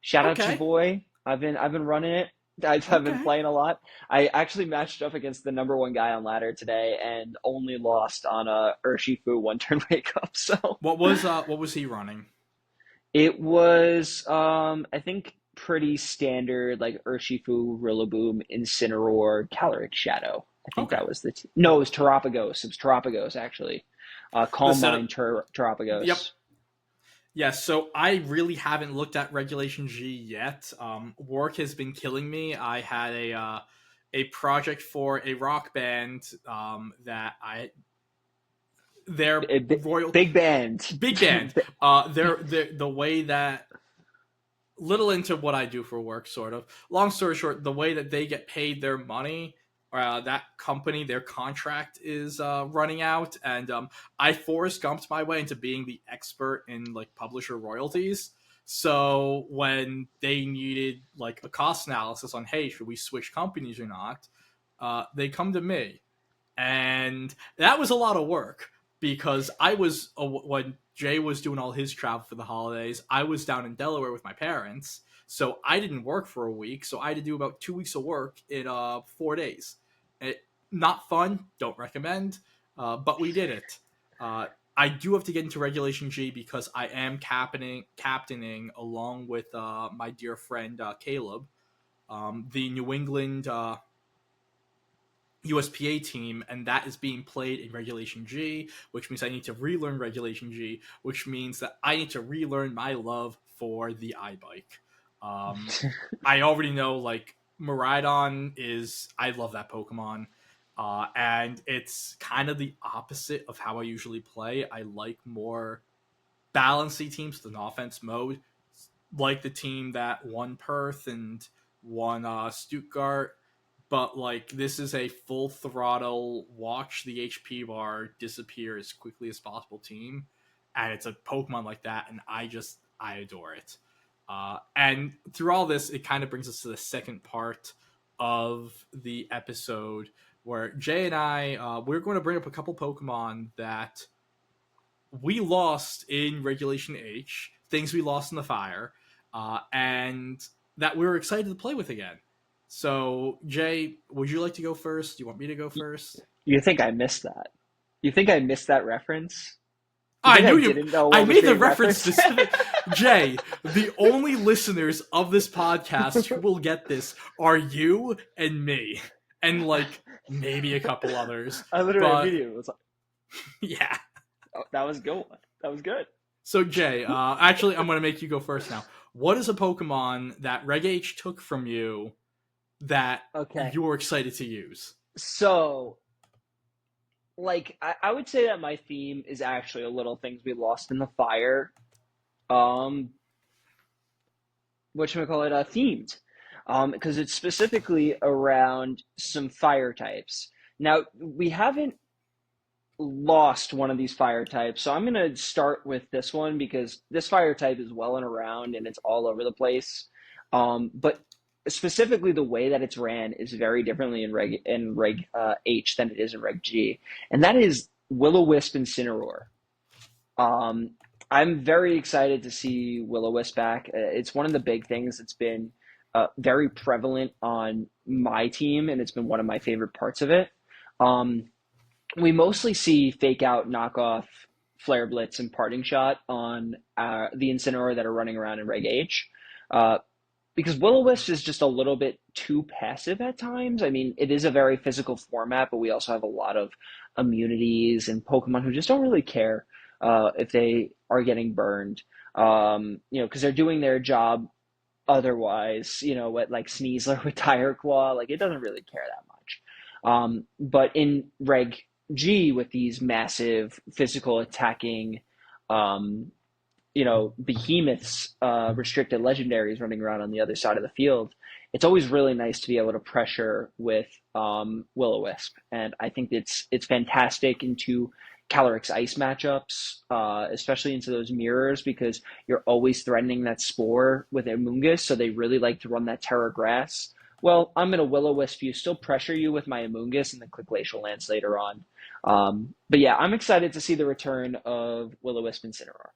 shout out to your okay, boy. I've been running it. I've been okay. playing a lot. I actually matched up against the number one guy on ladder today and only lost on a Urshifu one turn wake up. So What was he running? it was, I think, pretty standard, like Urshifu, Rillaboom, Incineroar, Calyrex Shadow. I think Okay. that was no, it was Terapagos. It was Terapagos, actually. The Calm setup. Mind Yep. Terapagos. Yeah, so I really haven't looked at Regulation G yet. Work has been killing me. I had a project for a rock band that I their royal Big band. big band. Their the way that little into what I do for work, sort of. Long story short, the way that they get paid their money, that company, their contract is running out, and I Forrest Gumped my way into being the expert in like publisher royalties. So when they needed like a cost analysis on, hey, should we switch companies or not, they come to me, and that was a lot of work because when Jay was doing all his travel for the holidays, I was down in Delaware with my parents, so I didn't work for a week. So I had to do about 2 weeks of work in 4 days. It, not fun. Don't recommend. But we did it. Uh, I do have to get into Regulation G because I am captaining along with my dear friend Caleb, the New England USPA team, and that is being played in Regulation G, which means I need to relearn Regulation G, which means that I need to relearn my love for the iBike. I already know, like, Miraidon is, I love that Pokemon, and it's kind of the opposite of how I usually play. I like more balancey teams with an offense mode, like the team that won Perth and won Stuttgart. But like this is a full throttle, watch the HP bar disappear as quickly as possible team, and it's a Pokemon like that, and I adore it. And through all this, it kind of brings us to the second part of the episode where Jay and I we're going to bring up a couple Pokemon that we lost in Regulation H, things we lost in the fire, and that we were excited to play with again. So, Jay, would you like to go first? Do you want me to go first? You think I missed that? You think I missed that reference? You I think I knew you. didn't know I what was made the being reference referenced? specific. Jay, the only listeners of this podcast who will get this are you and me, and like maybe a couple others. I literally But immediately was like, yeah. oh, that was good. That was good. So Jay, actually, I'm gonna make you go first now. What is a Pokemon that Reg H took from you that Okay. you're excited to use? So, like, I would say that my theme is actually a little things we lost in the fire. Um, whatchamacallit, themed. Because it's specifically around some fire types. Now, we haven't lost one of these fire types, so I'm going to start with this one because this fire type is well and around and it's all over the place. But specifically, the way that it's ran is very differently in Reg H than it is in Reg G, and that is Will-O-Wisp Incineroar. Um, I'm very excited to see Will-O-Wisp back. It's one of the big things that's been very prevalent on my team, and it's been one of my favorite parts of it. Um, we mostly see fake out knockoff Flare Blitz and Parting Shot on the Incineroar that are running around in Reg H. Uh, because Will-O-Wisp is just a little bit too passive at times. I mean, it is a very physical format, but we also have a lot of immunities and Pokemon who just don't really care if they are getting burned. Because they're doing their job otherwise. What like Sneasler with Tire Claw, like it doesn't really care that much. But in Reg G with these massive physical attacking, um, behemoths, restricted legendaries running around on the other side of the field, it's always really nice to be able to pressure with Will-O-Wisp, and I think it's fantastic into Calyrex Ice matchups, especially into those mirrors because you're always threatening that Spore with Amoonguss, so they really like to run that Terra Grass. Well, I'm going to Will-O-Wisp you, still pressure you with my Amoonguss, and then click Glacial Lance later on. But yeah, I'm excited to see the return of Will-O-Wisp Incineroar.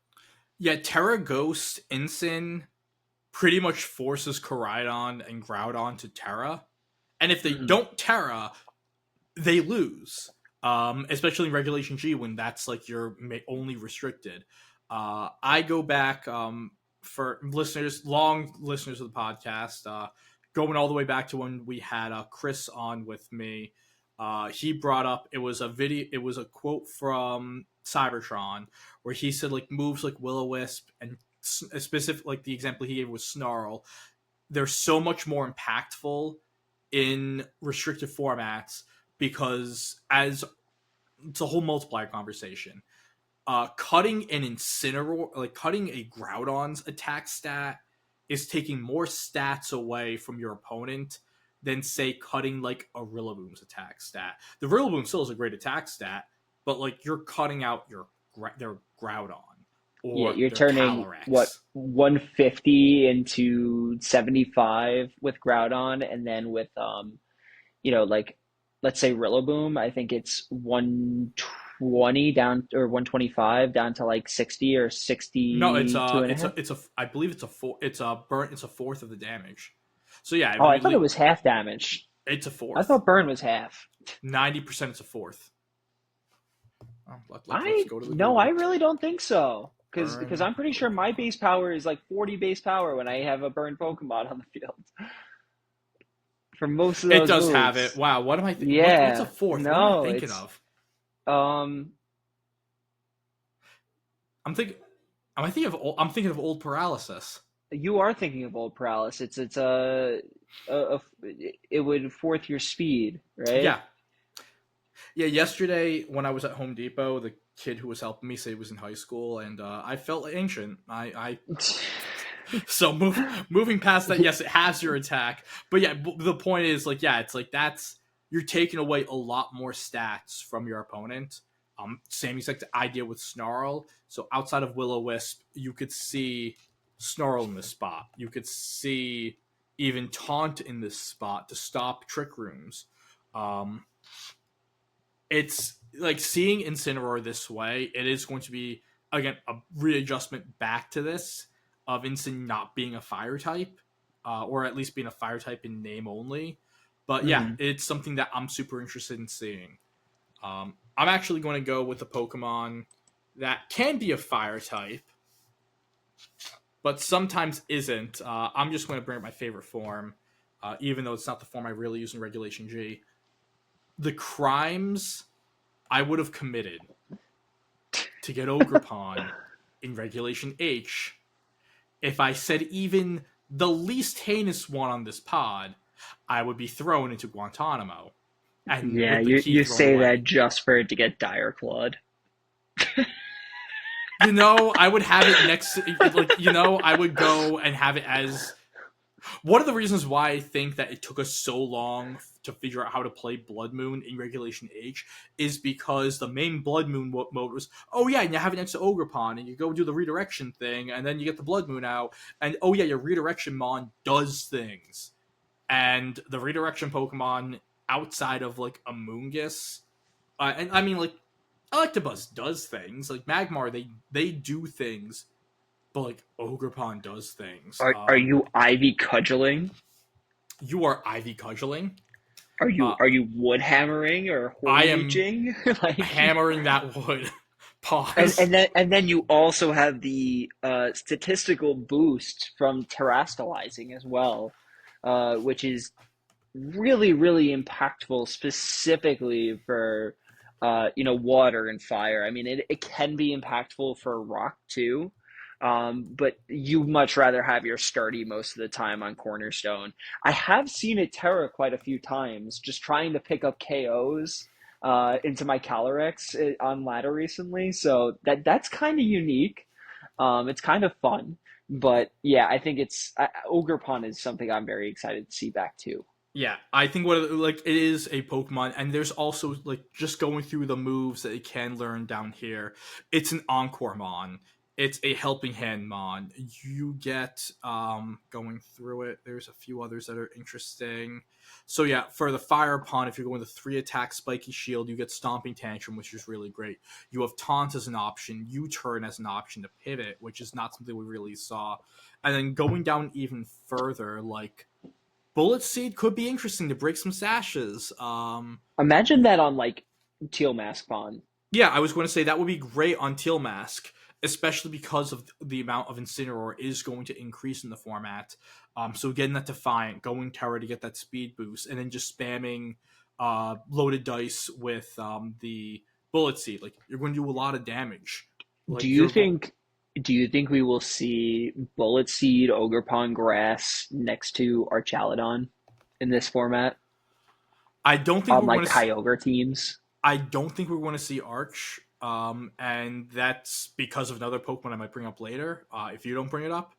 Yeah, Terra Ghost Incin pretty much forces Koraidon and Groudon to Terra. And if they Mm-hmm. don't Terra, they lose. Especially in Regulation G when that's like your only restricted. I go back for listeners, long listeners of the podcast, going all the way back to when we had Chris on with me. He brought up it was a quote from Cybertron where he said like moves like Will-O-Wisp and specific like the example he gave was Snarl. They're so much more impactful in restricted formats because as it's a whole multiplier conversation. Cutting an Incineroar, like cutting a Groudon's attack stat, is taking more stats away from your opponent than say cutting like a Rillaboom's attack stat. The Rillaboom still is a great attack stat, but like you're cutting out their Groudon Yeah, or you're their turning what Calyrex. 150 into 75 with Groudon, and then with like let's say Rillaboom, I think it's 120 down or 125 down to like 60 or No, it's 62 and a half. I believe it's a fourth of the damage. So yeah, Oh, I thought it was half damage. it's a I fourth. thought burn was half. 90% it's a fourth. Oh, let's I go to the no, I Google. really don't think so. Because Burn I'm pretty sure my Pokemon. base power is like 40 base power when I have a burn Pokemon on the field for most of It those does have it. moves. Wow, what's a Yeah, fourth? What am I no, thinking it's of? um I'm thinking. I'm thinking of old paralysis. you are thinking of old paralysis. It's a it would fourth your speed, right? Yeah, yeah. Yesterday when I was at Home Depot, the kid who was helping me said he was in high school, and I felt ancient. I so moving past that. Yes, it has your attack, but yeah, the point is like yeah, it's like that's you're taking away a lot more stats from your opponent. Same exact idea with Snarl. So outside of Will-O-Wisp, you could see Snarl in this spot. You could see even taunt in this spot to stop trick rooms. Um, it's like seeing Incineroar this way, it is going to be, again, a readjustment back to this of Incin not being a fire type, or at least being a fire type in name only. But yeah, Hmm. it's something that I'm super interested in seeing. I'm actually going to go with a Pokemon that can be a fire type, but sometimes isn't. I'm just going to bring up my favorite form, even though it's not the form I really use in Regulation G. The crimes I would have committed to get Ogerpon in Regulation H, if I said even the least heinous one on this pod, I would be thrown into Guantanamo and Yeah, with the key you thrown say that away. just for it to get dire clawed. I would have it next to, like, I would go and have it as one of the reasons why I think that it took us so long to figure out how to play Blood Moon in Regulation H is because the main Blood Moon mode was, oh yeah, and you have it next to Ogerpon, and you go do the redirection thing, and then you get the Blood Moon out, and oh yeah, your redirection Mon does things. And the redirection Pokemon outside of like Amoonguss, and I mean like Electabuzz does things, like Magmar, they do things, but like Ogerpon does things. Are you Ivy cudgeling? You are Ivy cudgeling. Are you wood hammering or I horn am leeching? Like, hammering that wood. and Pause. and then you also have the statistical boost from terastallizing as well, which is really really impactful specifically for water and fire. I mean, it can be impactful for rock too, but you much rather have your sturdy most of the time on Cornerstone. I have seen it Terra quite a few times, just trying to pick up KOs into my Calyrex on ladder recently, so that's kind of unique. It's kind of fun, but yeah, I think Ogerpon is something I'm very excited to see back too. Yeah, I think like it is a Pokemon, and there's also like just going through the moves that it can learn down here. It's an Encore Mon. It's a Helping Hand Mon. You get going through it. There's a few others that are interesting. So yeah, for the Fire Pond, if you're going to 3 attack Spiky Shield, you get Stomping Tantrum, which is really great. You have Taunt as an option, U-turn as an option to pivot, which is not something we really saw. And then going down even further, like Bullet Seed could be interesting to break some sashes. Imagine that on like Teal Mask Pond. Yeah, I was going to say that would be great on Teal Mask, especially because of the amount of Incineroar is going to increase in the format. So getting that Defiant, going Terra to get that speed boost, and then just spamming loaded dice with the Bullet Seed. Like you're going to do a lot of damage. Do Like you you're going. think do you think we will see Bullet Seed, Ogerpon Grass next to Archaludon in this format I don't think on we're like going to. Kyogre teams? I don't think we're going to see Arch, and that's because of another Pokemon I might bring up later. If you don't bring it up,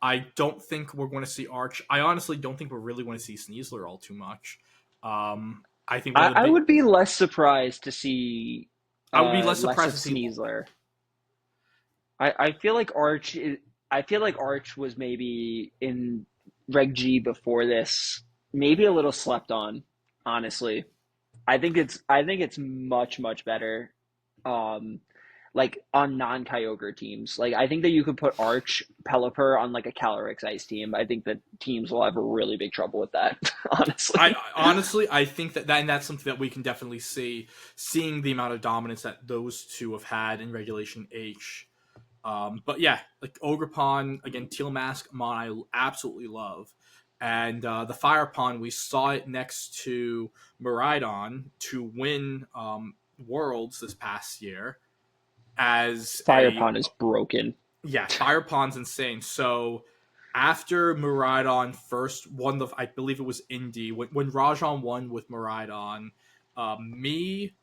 I don't think we're going to see Arch. I honestly don't think we're really going to see Sneasler all too much. I think one of the I big. would be less surprised to see I would be less less surprised of to see. Sneasler. I feel like Arch was maybe in Reg G before this, maybe a little slept on, honestly. I think it's much much better, um, like on non-Kyogre teams. Like I think that you could put Arch Pelipper on like a Calyrex Ice team. I think that teams will have really big trouble with that, I honestly. honestly, I think and that's something that we can definitely see, seeing the amount of dominance that those two have had in Regulation H. But yeah, like Ogerpon, again, Teal Mask Mon, I absolutely love. And the Fire Pond, we saw it next to Miraidon to win Worlds this past year as Fire a. Pond is broken. Yeah, Fire Pond's insane. So after Miraidon first won I believe it was Indy, when Rajon won with Miraidon, me,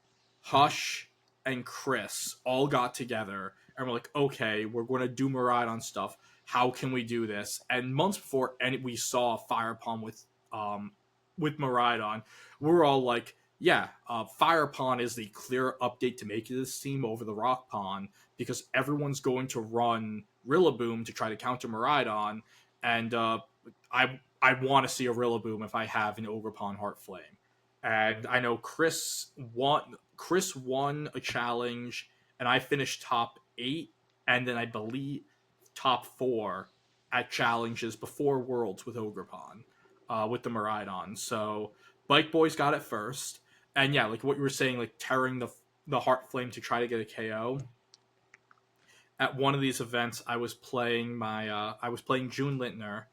Hush, and Chris all got together and we're like, okay, we're going to do Miraidon stuff. How can we do this? And months before we saw Fire Pond with Miraidon, we were all like, yeah, Fire Pond is the clear update to make this team over the Rock Pond because everyone's going to run Rillaboom to try to counter Miraidon, and I I want to see a Rillaboom if I have an Ogerpon Heartflame. And I know Chris won a challenge, and I finished top 8, and then I believe top 4 at challenges before Worlds with Ogerpon, with the Miraidon. So Bike Boys got it first, and yeah, like what you were saying, like tearing the Heartflame to try to get a KO. At one of these events, I was playing June Lintner,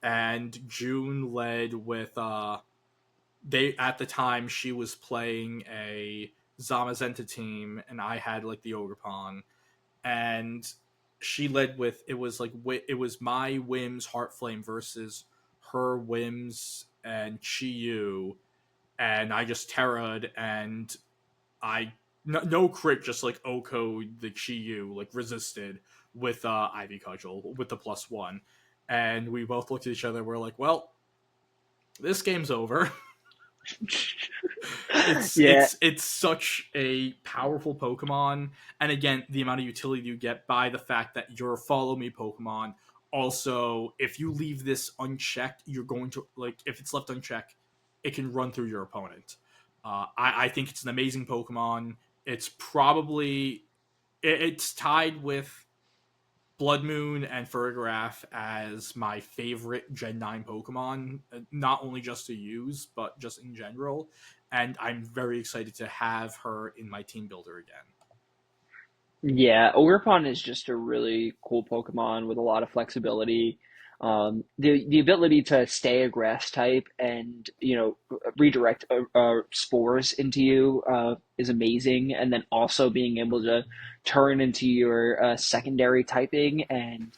and June led with they at the time she was playing a Zamazenta team, and I had like the Ogerpon, and she led with it was my Whims Heartflame versus her Whims and Chi-Yu, and I just terra'd, and I no crit, just like Oko the Chi-Yu like resisted with Ivy Cudgel with the +1, and we both looked at each other. We're like, well, this game's over. Yeah, It's such a powerful Pokemon, and again, the amount of utility you get by the fact that you're a follow me Pokemon. Also, if you leave this unchecked, you're going to like if it's left unchecked, it can run through your opponent. I think it's an amazing Pokemon. It's probably it's tied with Blood Moon and Ferrigiraf as my favorite Gen 9 Pokemon, not only just to use, but just in general. And I'm very excited to have her in my team builder again. yeah. Ogerpon is just a really cool Pokemon with a lot of flexibility. The ability to stay a grass type and redirect spores into you is amazing, and then also being able to turn into your secondary typing and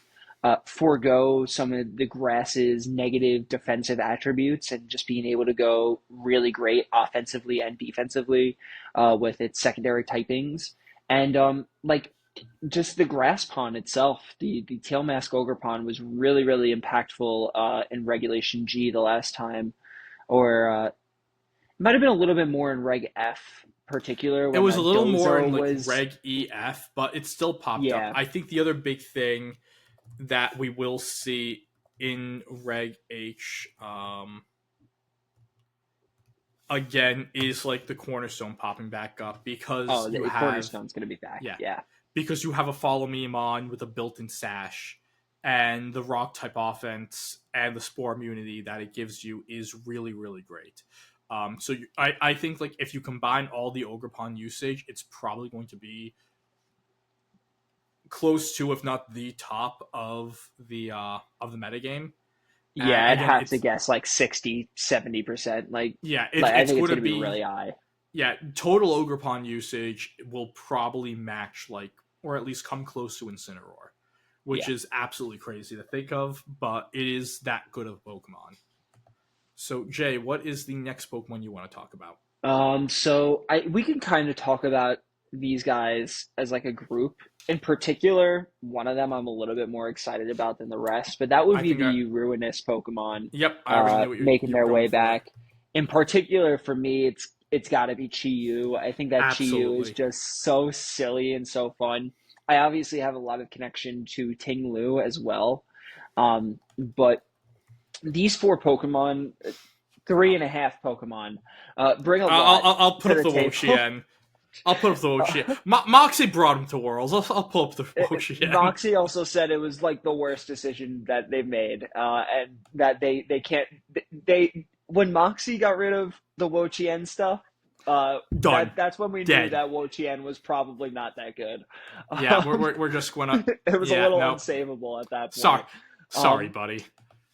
forego some of the grass's negative defensive attributes and just being able to go really great offensively and defensively with its secondary typings. And like just the grass pond itself, the tail mask ogre pond was really really impactful in Regulation G the last time, or it might have been a little bit more in Reg F particular It when was a that little more in Dozo like was. Reg EF, but it still popped up. Yeah, I think the other big thing that we will see in Reg H, again, is like the Cornerstone popping back up because oh, you the have Cornerstone's going to be back. yeah, Yeah, because you have a follow me on with a built-in sash, and the rock type offense and the spore immunity that it gives you is really really great. I think like if you combine all the Ogerpon usage, it's probably going to be close to, if not the top of the metagame. And yeah, I'd again, have to it's guess like 60-70%. yeah, Like I it's think it's going to going to be be really high. yeah, total Ogerpon usage will probably match like or at least come close to Incineroar, which Yeah. is absolutely crazy to think of, but it is that good of a Pokemon. So Jay, what is the next Pokemon you want to talk about? So we can kind of talk about these guys as like a group. In particular, one of them I'm a little bit more excited about than the rest, but that would I be think I the Ruinous Pokemon yep, I already knew what making you were their going way for. back. In particular, for me, it's got to be Chi-Yu. I think that Chi-Yu is Absolutely. just so silly and so fun. I obviously have a lot of connection to Ting Lu as well, but these four Pokemon, three and a half Pokemon, bring a lot I'll put to up the the table. Wo-Chien. I'll put up the Wo-Chien. Moxie brought him to Worlds. I'll pull up the Wo-Chien. Moxie also said it was like the worst decision that they've made, and that they can't they when Moxie got rid of the Wo-Chien stuff. Done. That's when we knew Dead. that Wo-Chien was probably not that good. Yeah, we're just gonna It was a yeah, little no. unsavable at that Sorry. point. Sorry, Um, buddy.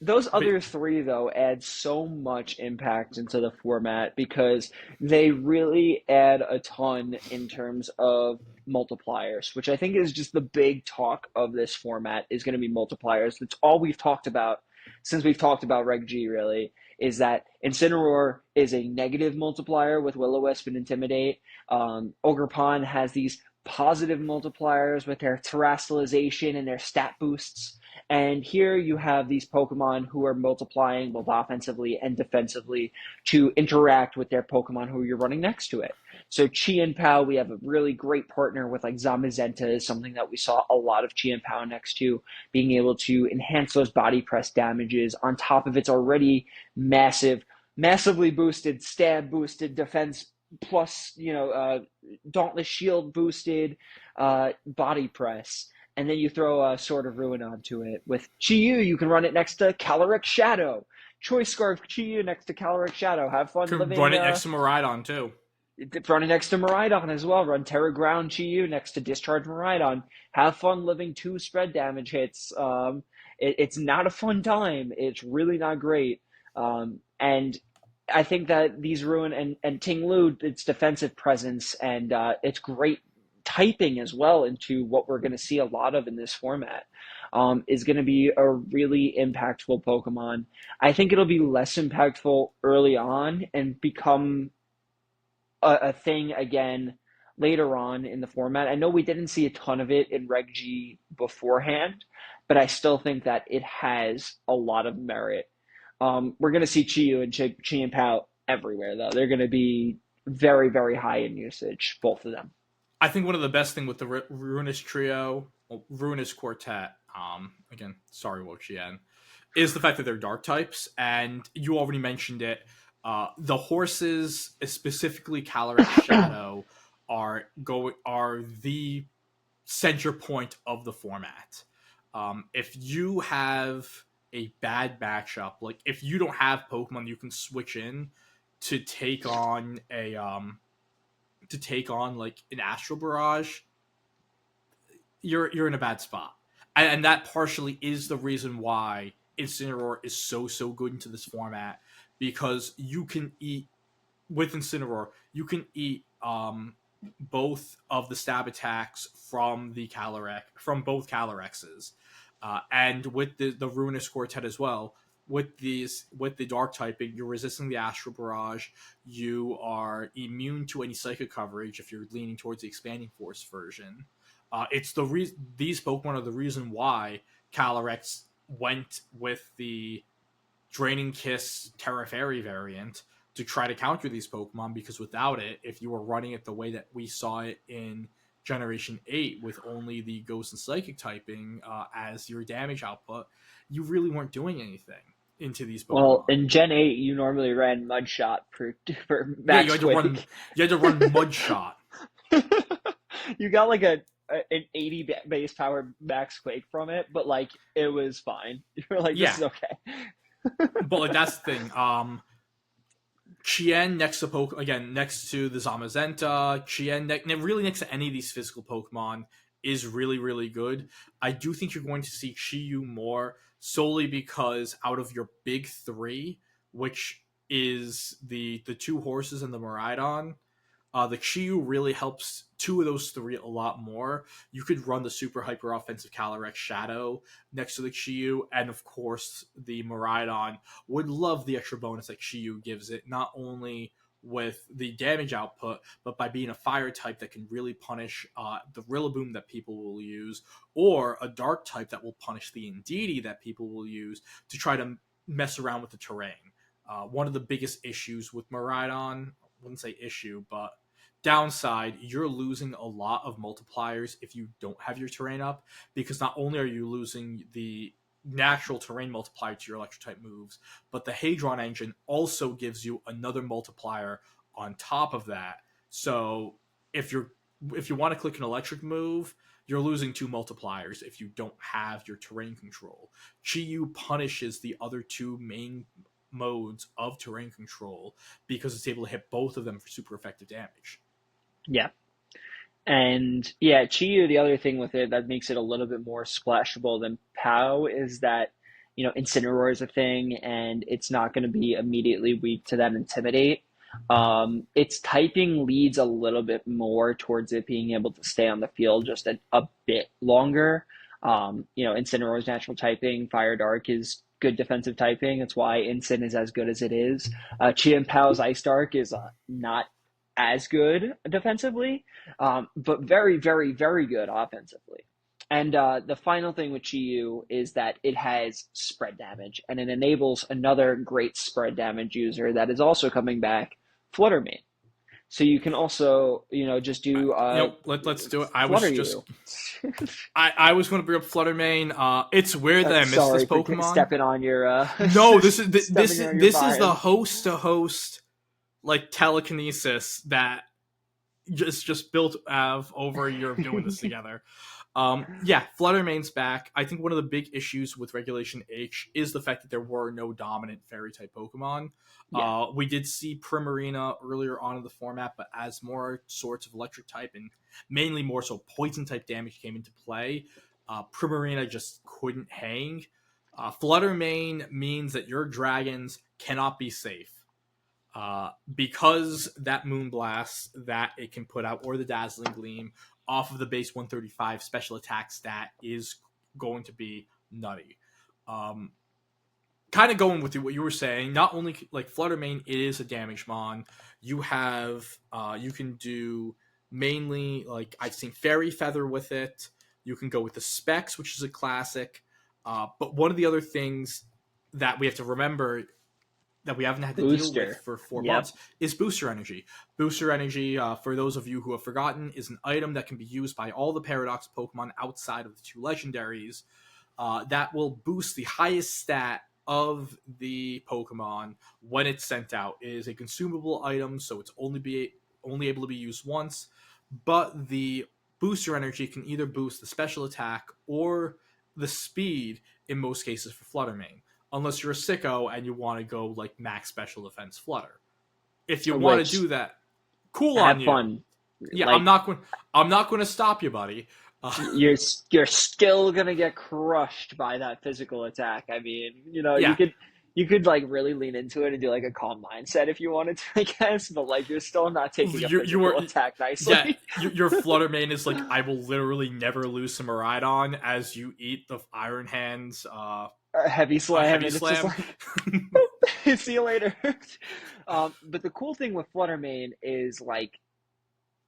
those But other three, though, add so much impact into the format because they really add a ton in terms of multipliers, which I think is just the big talk of this format is going to be multipliers. That's all we've talked about since we've talked about Reg G, really, is that Incineroar is a negative multiplier with Will-O-Wisp and Intimidate. Ogerpon has these positive multipliers with their terastallization and their stat boosts. And here you have these Pokemon who are multiplying both offensively and defensively to interact with their Pokemon who you're running next to it. So Chi and Pow, we have a really great partner with like Zamazenta is something that we saw a lot of Chi and Pow next to, being able to enhance those body press damages on top of its already massively boosted stab boosted defense plus, Dauntless Shield boosted body press. And then you throw a Sword of Ruin onto it. With Chi-Yu, you can run it next to Calyrex Shadow. Choice Scarf Chi-Yu next to Calyrex Shadow. Have fun Could living run it next to Miraidon too. running next to Miraidon as well. Run Terra Ground Chi-Yu next to Discharge Miraidon. Have fun living 2 spread damage hits. It's not a fun time. It's really not great. And I think that these Ruin and Ting Lu, its defensive presence and its great typing as well into what we're going to see a lot of in this format, is going to be a really impactful Pokemon. I think it'll be less impactful early on and become a thing again later on in the format. I know we didn't see a ton of it in Reg G beforehand, but I still think that it has a lot of merit. We're going to see Chi-Yu and Chi and Pao everywhere, though. They're going to be very, very high in usage, both of them. I think one of the best thing with the Ruinous Trio, Ruinous Quartet, again, sorry, Wo-Chien, is the fact that they're dark types, and you already mentioned it. The horses, specifically Calyrex Shadow, are the center point of the format. If you have a bad matchup, like if you don't have Pokemon you can switch in to take on like an Astral Barrage, you're in a bad spot, and that partially is the reason why Incineroar is so good into this format, because you can eat with Incineroar, you can eat both of the stab attacks from both Calyrexes, and with the Ruinous Quartet as well. With the dark typing, you're resisting the Astral Barrage. You are immune to any psychic coverage if you're leaning towards the Expanding Force version. It's the reason these Pokemon are the reason why Calyrex went with the Draining Kiss Terra Fairy variant to try to counter these Pokemon, because without it, if you were running it the way that we saw it in Generation 8 with only the Ghost and Psychic typing as your damage output, you really weren't doing anything into these Well, Pokemon. in Gen 8, you normally ran Mud Shot for Yeah, Max Quake. you had to run Mud Shot. You got like an 80 base power Max Quake from it, but like it was fine. You were like, this Yeah, is okay. but like that's the thing. Chien next to again next to the Zamazenta, really next to any of these physical Pokemon is really good. I do think you're going to see Chi-Yu more, solely because out of your big 3, which is the 2 horses and the Miraidon, the Chi-Yu really helps 2 of those 3 a lot more. You could run the super hyper offensive Calyrex Shadow next to the Chi-Yu, and of course the Miraidon would love the extra bonus that Chi-Yu gives it, not only with the damage output, but by being a fire type that can really punish the Rillaboom that people will use, or a dark type that will punish the Indeedee that people will use to try to mess around with the terrain. One of the biggest issues with Miraidon, I wouldn't say issue, but downside, you're losing a lot of multipliers if you don't have your terrain up, because not only are you losing the natural terrain multiplier to your electric type moves, but the Hadron engine also gives you another multiplier on top of that. So if you want to click an electric move, you're losing 2 multipliers if you don't have your terrain control. Chi-Yu punishes the other 2 main modes of terrain control because it's able to hit both of them for super effective damage. Yeah. And yeah, Chi-Yu, the other thing with it that makes it a little bit more splashable than Pow is that, Incineroar is a thing and it's not going to be immediately weak to that Intimidate. Its typing leads a little bit more towards it being able to stay on the field just a bit longer. Incineroar's natural typing, Fire Dark, is good defensive typing. That's why Incin is as good as it is. Chi and Pao's Ice Dark is not as good defensively, but very, very, very good offensively. And the final thing with Chi-Yu is that it has spread damage, and it enables another great spread damage user that is also coming back, Fluttermane. So you can also, just do Let's do it. I Flutter was just you. I was going to bring up Fluttermane. It's weird that I missed this Sorry for Pokemon. stepping on your No, stepping on your this is the vibe. host to host like telekinesis that just built over a year of doing this together. Yeah, Fluttermane's back. I think one of the big issues with Regulation H is the fact that there were no dominant fairy type Pokemon. Yeah, We did see Primarina earlier on in the format, but as more sorts of electric type and mainly more so poison type damage came into play, Primarina just couldn't hang. Fluttermane means that your dragons cannot be safe. Because that Moonblast that it can put out, or the Dazzling Gleam, off of the base 135 special attack stat is going to be nutty. Um, Kind of going with what you were saying, not only like Fluttermane, it is a damage mon. You have, you can do mainly, like, I've seen Fairy Feather with it. You can go with the Specs, which is a classic. But one of the other things that we have to remember that we haven't had to deal with booster. for four Yep. months is Booster Energy. Booster Energy, for those of you who have forgotten, is an item that can be used by all the Paradox Pokemon outside of the two legendaries that will boost the highest stat of the Pokemon when it's sent out. It is a consumable item, so it's only able to be used once, but the Booster Energy can either boost the special attack or the speed in most cases for Fluttermane, unless you're a sicko and you want to go like max special defense Flutter. If you want to Which do that, cool on have you. fun. Yeah, Like I'm not going to stop you, buddy. you're you're still gonna get crushed by that physical attack. I mean, Yeah, you could like really lean into it and do like a calm mindset if you wanted to, I guess, but like you're still not taking a you were physical attack yeah. nicely. Your Fluttermane is like, I will literally never lose to Miraidon as you eat the Iron Hands A heavy a slam, heavy and it's just slam. like, see you later. But the cool thing with Fluttermane is like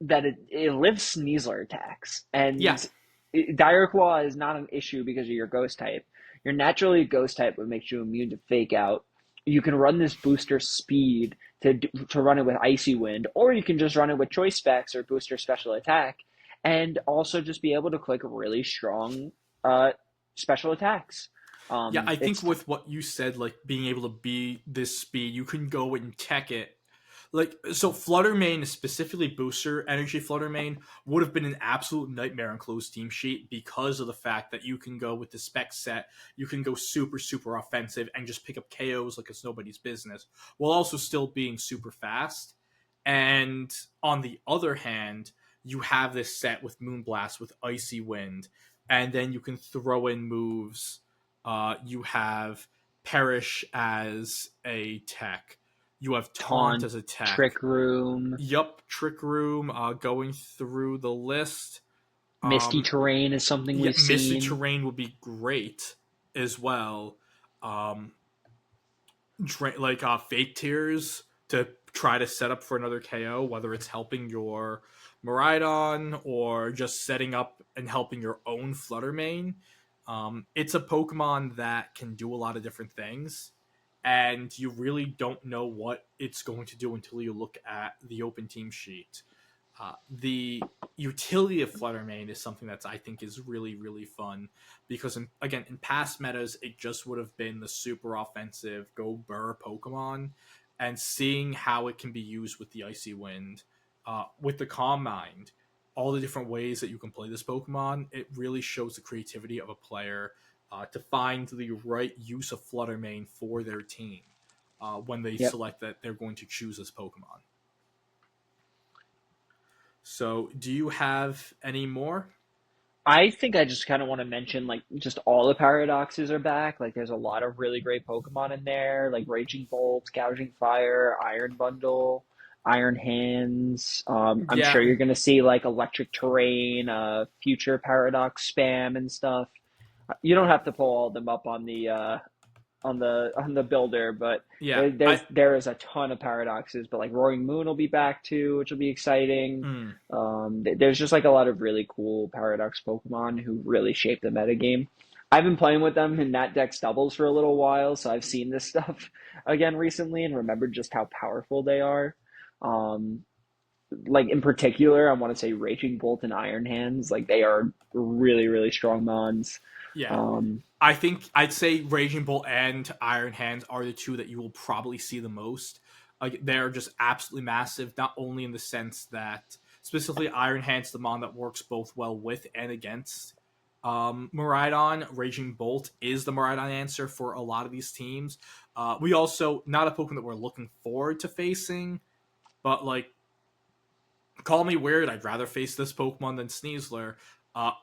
that it lives Sneasler attacks, Yeah, and Dire Claw is not an issue because of your Ghost type. You're naturally a Ghost type, what makes you immune to Fake Out. You can run this booster speed to run it with Icy Wind, or you can just run it with Choice Specs or Booster Special Attack, and also just be able to click really strong uh, special attacks. yeah. I think It's with what you said, like being able to be this speed, you can go and tech it. Like, so Fluttermane, specifically Booster Energy Fluttermane, would have been an absolute nightmare on closed team sheet because of the fact that you can go with the spec set, you can go super, super offensive and just pick up KOs like it's nobody's business, while also still being super fast. And on the other hand, you have this set with Moonblast with Icy Wind, and then you can throw in moves. You have Perish as a tech. You have Taunt Taunt, as a tech. Trick Room, Yup, Trick Room. Going through the list. Misty Um, Terrain is something yeah, we've Misty seen. Terrain would be great as well. Um, Fake Tears to try to set up for another KO, whether it's helping your Miraidon or just setting up and helping your own Fluttermane. It's a Pokemon that can do a lot of different things, and you really don't know what it's going to do until you look at the open team sheet. The utility of Fluttermane is something that I think is really, really fun because, in past metas, it just would have been the super offensive go burr Pokemon, and seeing how it can be used with the Icy Wind, with the Calm Mind, all the different ways that you can play this Pokemon, it really shows the creativity of a player to find the right use of Fluttermane for their team when they Yep. select that they're going to choose this Pokemon. So, do you have any more? I think I just kind of want to mention like just all the paradoxes are back. Like there's a lot of really great Pokemon in there, like Raging Bolt, Gouging Fire, Iron Bundle, Iron Hands. I'm Yeah, sure you're gonna see like Electric Terrain, future Paradox spam and stuff. You don't have to pull all of them up on the builder, but yeah. I there is a ton of paradoxes. But like Roaring Moon will be back too, which will be exciting. mm, There's just like a lot of really cool paradox Pokemon who really shape the metagame. I've been playing with them in Nat Dex doubles for a little while, so I've seen this stuff again recently and remembered just how powerful they are. Um, like in particular, I want to say Raging Bolt and Iron Hands. Like they are really, really strong mons. Yeah. Um, I think I'd say Raging Bolt and Iron Hands are the two that you will probably see the most. Like they're just absolutely massive, not only in the sense that specifically Iron Hands the mon that works both well with and against Miraidon. Raging Bolt is the Miraidon answer for a lot of these teams. We also not a Pokemon that we're looking forward to facing, but like call me weird, I'd rather face this Pokemon than Sneasler.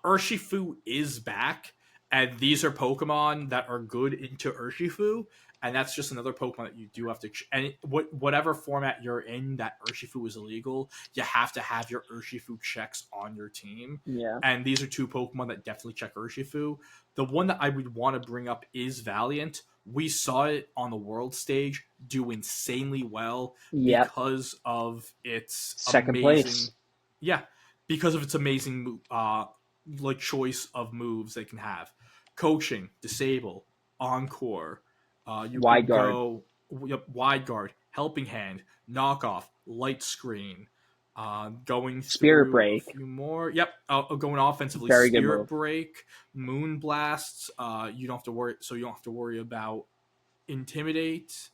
Urshifu is back, and these are Pokemon that are good into Urshifu, and that's just another Pokemon that you do have to. And whatever format you're in, that Urshifu is illegal. You have to have your Urshifu checks on your team, yeah, and these are two Pokemon that definitely check Urshifu. The one that I would want to bring up is Valiant. We saw it on the world stage do insanely well yep. because of its Second amazing, place. yeah, because of its amazing like choice of moves they can have. Coaching, disable, encore. You Wide can guard. go wide guard, helping hand, knockoff, light screen. Going Spirit through a Break. few more. Yep, going offensively. Very good Spirit move. Break, Moon Blasts. You don't have to worry. So you don't have to worry about Intimidate.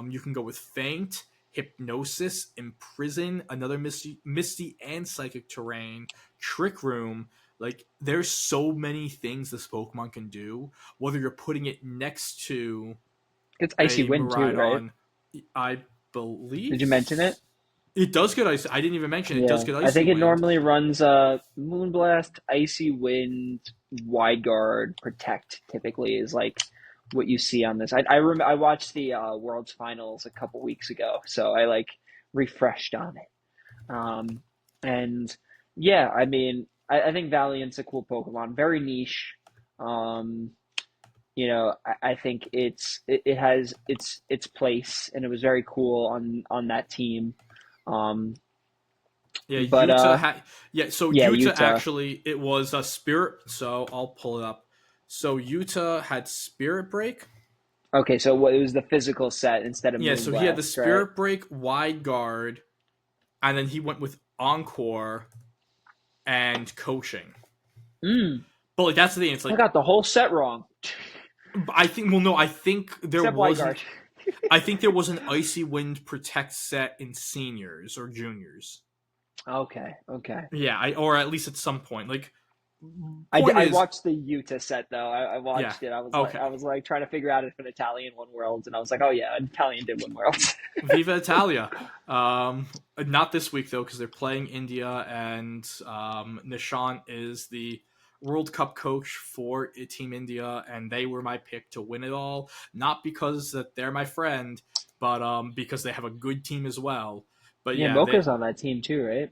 You can go with Faint, Hypnosis, Imprison, another Misty and Psychic Terrain, Trick Room. Like, there's so many things this Pokemon can do. Whether you're putting it next to It's Icy a Wind too, right? Miraidon, I Did you believe mention it? it does get ice. I didn't even mention it. It does Yeah. get I Icy think it Wind. normally runs Moonblast, Icy Wind, Wide Guard, Protect typically is like what you see on this. I watched the World's Finals a couple weeks ago, so I like refreshed on it. And yeah, I mean, I think Valiant's a cool Pokemon, very niche. Um, I think it has its place, and it was very cool on that team. Um, Yeah, but Utah had. Yeah, so yeah, Utah Utah. actually it was a Spirit. So I'll pull it up. So Utah had Spirit Break. Okay, so what it was the physical set instead of Yeah, so he had the Moonblast, right? Spirit Break, Wide Guard, and then he went with Encore and Coaching. Mm, But like that's the thing. It's I like got the whole set wrong, I think. Well, no, I think there except Wide wasn't. Guard. I think there was an Icy Wind Protect set in seniors or juniors. Okay, okay. Yeah, or at least at some point. Like, I, point I is, watched the Utah set though. I yeah, watched it. okay. I was like trying to figure out if an Italian won Worlds, and I was like, oh yeah, an Italian did win Worlds. Viva Italia. Not this week though, because they're playing India, and Nishant is the World Cup coach for Team India, and they were my pick to win it all. Not because that they're my friend, but because they have a good team as well. But Yeah, yeah, they Mocha's on that team too, right?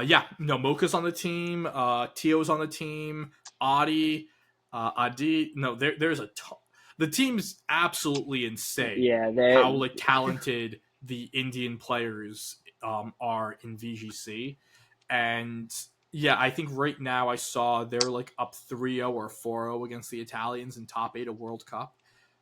yeah, no, Mocha's on the team, Tio's on the team, Adi, Adi. No, there's a ton. The team's absolutely insane. Yeah, they How like talented the Indian players are in VGC, and yeah, I think right now I saw they're like up 3-0 or 4-0 against the Italians in top 8 of World Cup.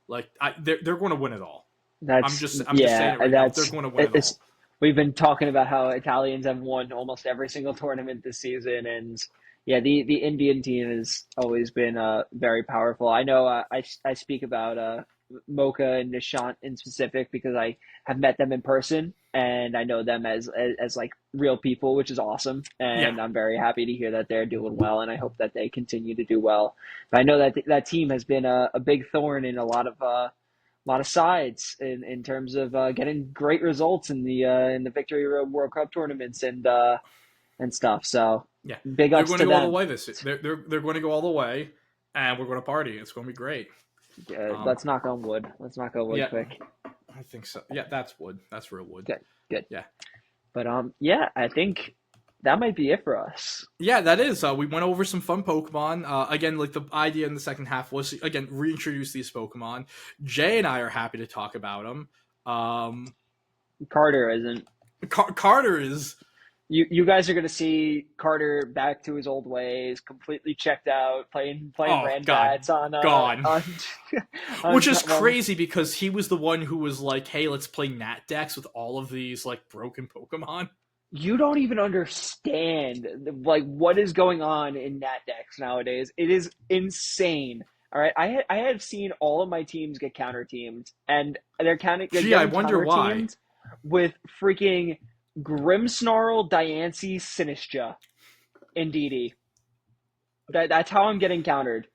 Like they're going to win it all. That's I'm just saying yeah, it right now. They're that's going to win it it's. all. We've been talking about how Italians have won almost every single tournament this season, and yeah, the Indian team has always been very powerful. I know I speak about Mocha and Nishant in specific because I have met them in person and I know them as like real people, which is awesome. Yeah, And I'm very happy to hear that they're doing well, and I hope that they continue to do well. But I know that that team has been a big thorn in a lot of sides in terms of getting great results in the Victory Road World Cup tournaments and stuff. So yeah, big they're ups going to to go all the them. way this. They're going to go all the way, and we're going to party. It's going to be great. Um, Let's knock on wood. Let's knock on wood yeah, quick. I think so. Yeah, that's wood. That's real wood. Good, good. Yeah, But yeah, I think that might be it for us. yeah, that is. We went over some fun Pokemon. Again, like the idea in the second half was again reintroduce these Pokemon. Jay and I are happy to talk about them. Carter isn't. Carter is. You guys are gonna see Carter back to his old ways, completely checked out, playing Oh God, Randbats on gone. on Which is well, crazy because he was the one who was like, "Hey, let's play Nat Dex with all of these like broken Pokemon." You don't even understand like what is going on in Natdex nowadays. It is insane. All right, I have seen all of my teams get counter teamed, and they're Gee, I getting wonder counter why. teamed with freaking Grimmsnarl, Diancie, Sinistra, and DD. That's how I'm getting countered.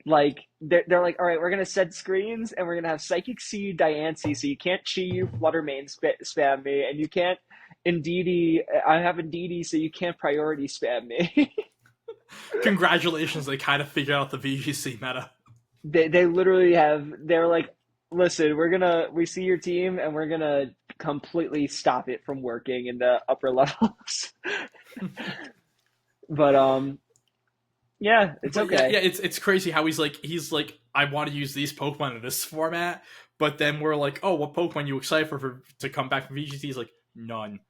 Like they're like, all right, we're gonna set screens and we're gonna have Psychic Seed, Diancie, so you can't Chi Flutter Mane spam me, and you can't Indeedee. I have Indeedee, so you can't priority spam me. Congratulations, they kind of figured out the VGC meta. They literally have. They're like, listen, we see your team and we're gonna completely stop it from working in the upper levels. But yeah, it's But yeah, okay. yeah, it's crazy how he's like I want to use these Pokemon in this format, but then we're like, oh, what Pokemon you excited for to come back from VGT? He's like none.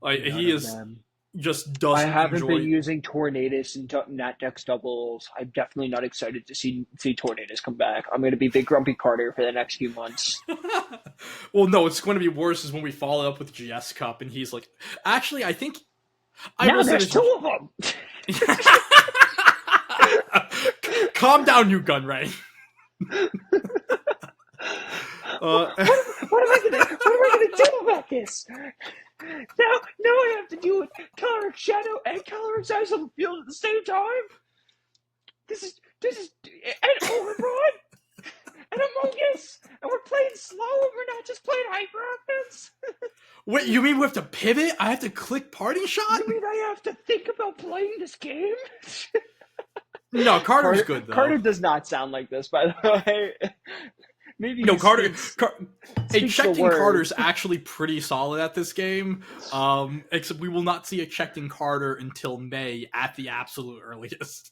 Like None he of is them. just I doesn't haven't been enjoy. using Tornadus and Natdex doubles. I'm definitely not excited to see Tornadus come back. I'm going to be Big Grumpy Carter for the next few months. Well, no, it's going to be worse is when we follow up with GS Cup and he's like, actually, I think I will Now say there's this. two of them. Calm down, you gun Ray. Uh, What am I gonna do about this? Now I have to deal with Coloric Shadow and Coloric Eyes on the field at the same time. This is and Overbroad and Amogus, and we're playing slow, and we're not just playing hyper offense. Wait, you mean we have to pivot? I have to click party shot? You mean I have to think about playing this game? No, Carter's good though. Carter does not sound like this, by the way. Maybe No, he Carter. A speaks the checked in Carter's words. actually pretty solid at this game. Except we will not see a checked in Carter until May at the absolute earliest.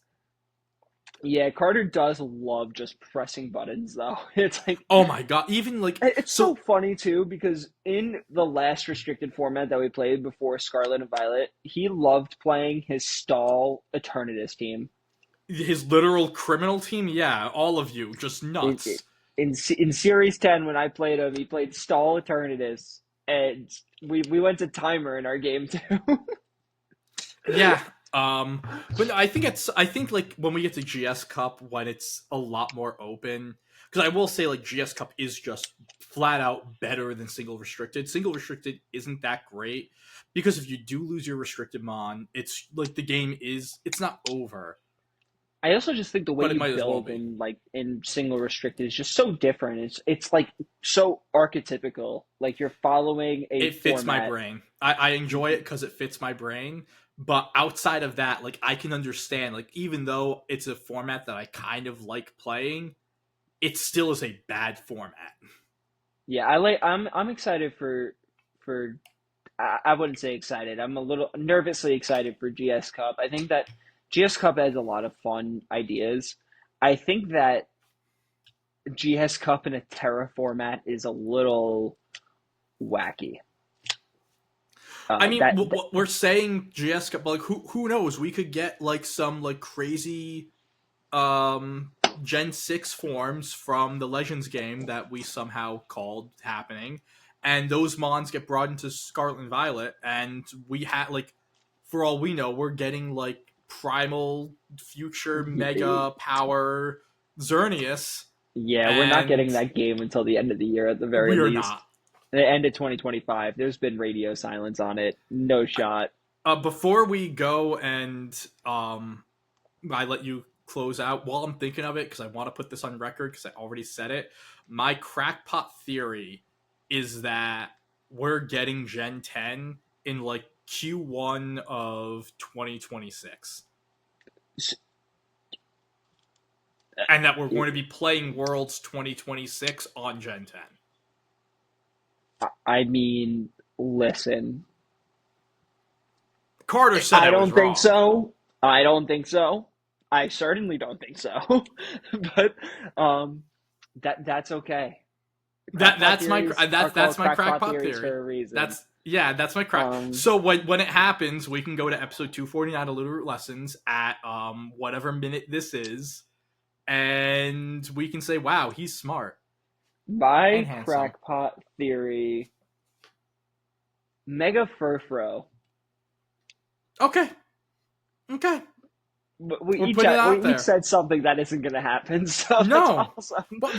Yeah, Carter does love just pressing buttons, though. It's like Oh my god! Even like it's so so, funny too because in the last restricted format that we played before Scarlet and Violet, he loved playing his stall Eternatus team. his literal criminal team. Yeah, all of you just In, nuts. in Series 10, when I played him, he played stall Eternatus, and we went to timer in our game too. Yeah. But I think like when we get to GS Cup when it's a lot more open, because I will say like GS Cup is just flat out better than single restricted. Single restricted isn't that great because if you do lose your restricted mon, it's like the game is it's not over, I also just think the way but it you might as well build be. in single restricted is just so different. It's like so archetypical. Like you're following a It fits my format. brain. I enjoy it because it fits my brain. But outside of that, like I can understand, like even though it's a format that I kind of like playing, it still is a bad format. Yeah, I'm excited for I wouldn't say excited. I'm a little nervously excited for GS Cup. I think that GS Cup has a lot of fun ideas. I think that GS Cup in a Terra format is a little wacky. I mean, That we're saying GS Cup, but like who knows? We could get like some like crazy um Gen 6 forms from the Legends game that we somehow called happening, and those mons get brought into Scarlet and Violet, and we had like for all we know, we're getting like primal future mega power Xerneas, yeah, we're not getting and that game until the end of the year at the very we are least. not. The end of 2025. There's been radio silence on it. No shot. Before we go and I let you close out while I'm thinking of it because I want to put this on record because I already said it. My crackpot theory is that we're getting Gen 10 in like Q1 of 2026. And that we're going to be playing Worlds 2026 on Gen 10. I mean, listen. Carter said I I was don't think wrong. so. I don't think so. I certainly don't think so. But that's okay. Crackpot theories are called That's my crackpot crackpot theories theory. for a reason. That's my crack. Um, So when it happens, we can go to episode 249 of Littleroot Lessons at whatever minute this is, and we can say, "Wow, he's smart and my handsome." crackpot theory, Mega Furfro Okay. Okay. We We're each putting it out we each there. said something that isn't going to happen, so that's No. awesome. But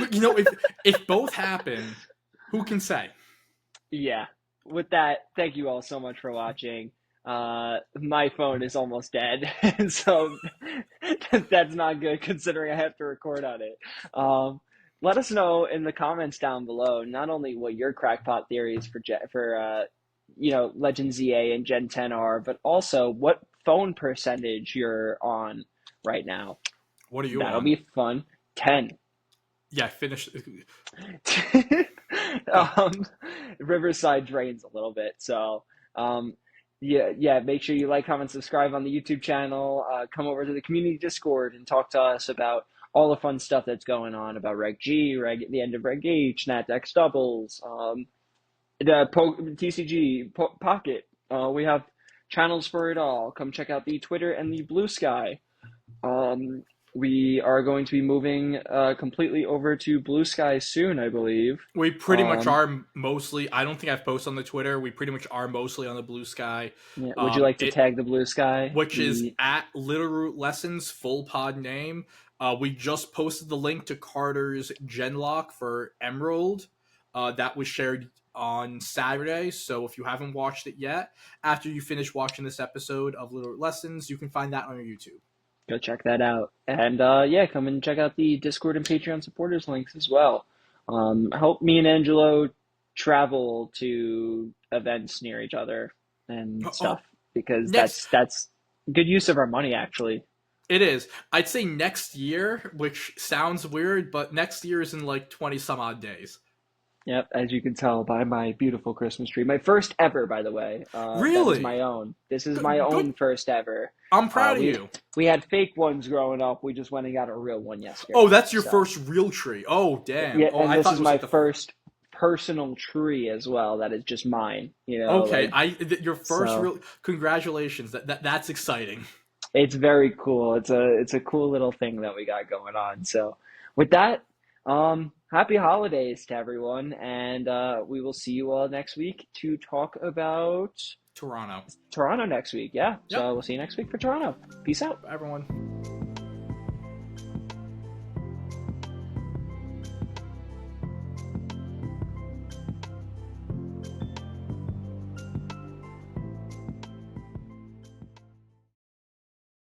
if both happen, who can say? Yeah. With that, thank you all so much for watching. My phone is almost dead, so that's not good considering I have to record on it. Um, Let us know in the comments down below not only what your crackpot theories for Legend ZA and Gen 10 are, but also what phone percentage you're on right now. What are you That'll on? be fun. 10. Yeah, finish. Go. um, Riverside drains a little bit. So, um, yeah, make sure you like, comment, subscribe on the YouTube channel. Come over to the community Discord and talk to us about all the fun stuff that's going on about Reg G, the end of Reg H, NatX doubles, TCG, Pocket. We have channels for it all. Come check out the Twitter and the Blue Sky. Um, we are going to be moving completely over to Blue Sky soon, I believe. We pretty much are mostly. I don't think I've posted on the Twitter. We pretty much are mostly on the Blue Sky. Yeah, would you like to It tag the Blue Sky? which is at Littleroot Lessons, full pod name. We just posted the link to Carter's Genlock for Emerald. That was shared on Saturday. So if you haven't watched it yet, after you finish watching this episode of Littleroot Lessons, you can find that on your YouTube. Go check that out. And yeah, come and check out the Discord and Patreon supporters links as well. Help me and Angelo travel to events near each other and Oh, stuff because next that's good use of our money actually. it is. I'd say next year, which sounds weird, but next year is in like 20 some odd days. Yep, as you can tell by my beautiful Christmas tree. My first ever, by the way. That is Really? my own. This is my Good. own Good. first ever. I'm proud of We you. we had fake ones growing up. We just went and got a real one Oh, yesterday. that's your So first real tree. Oh, damn. yeah, Oh, and I this thought is it was my like the. first personal tree as well. That is just mine. Okay, Like your first so. real. Congratulations. That's exciting. It's very cool. It's a cool little thing that we got going on. So with that, happy holidays to everyone, and we will see you all next week to talk about Toronto. Toronto next week. Yeah. Yep. So we'll see you next week for Toronto. Peace out. Everyone.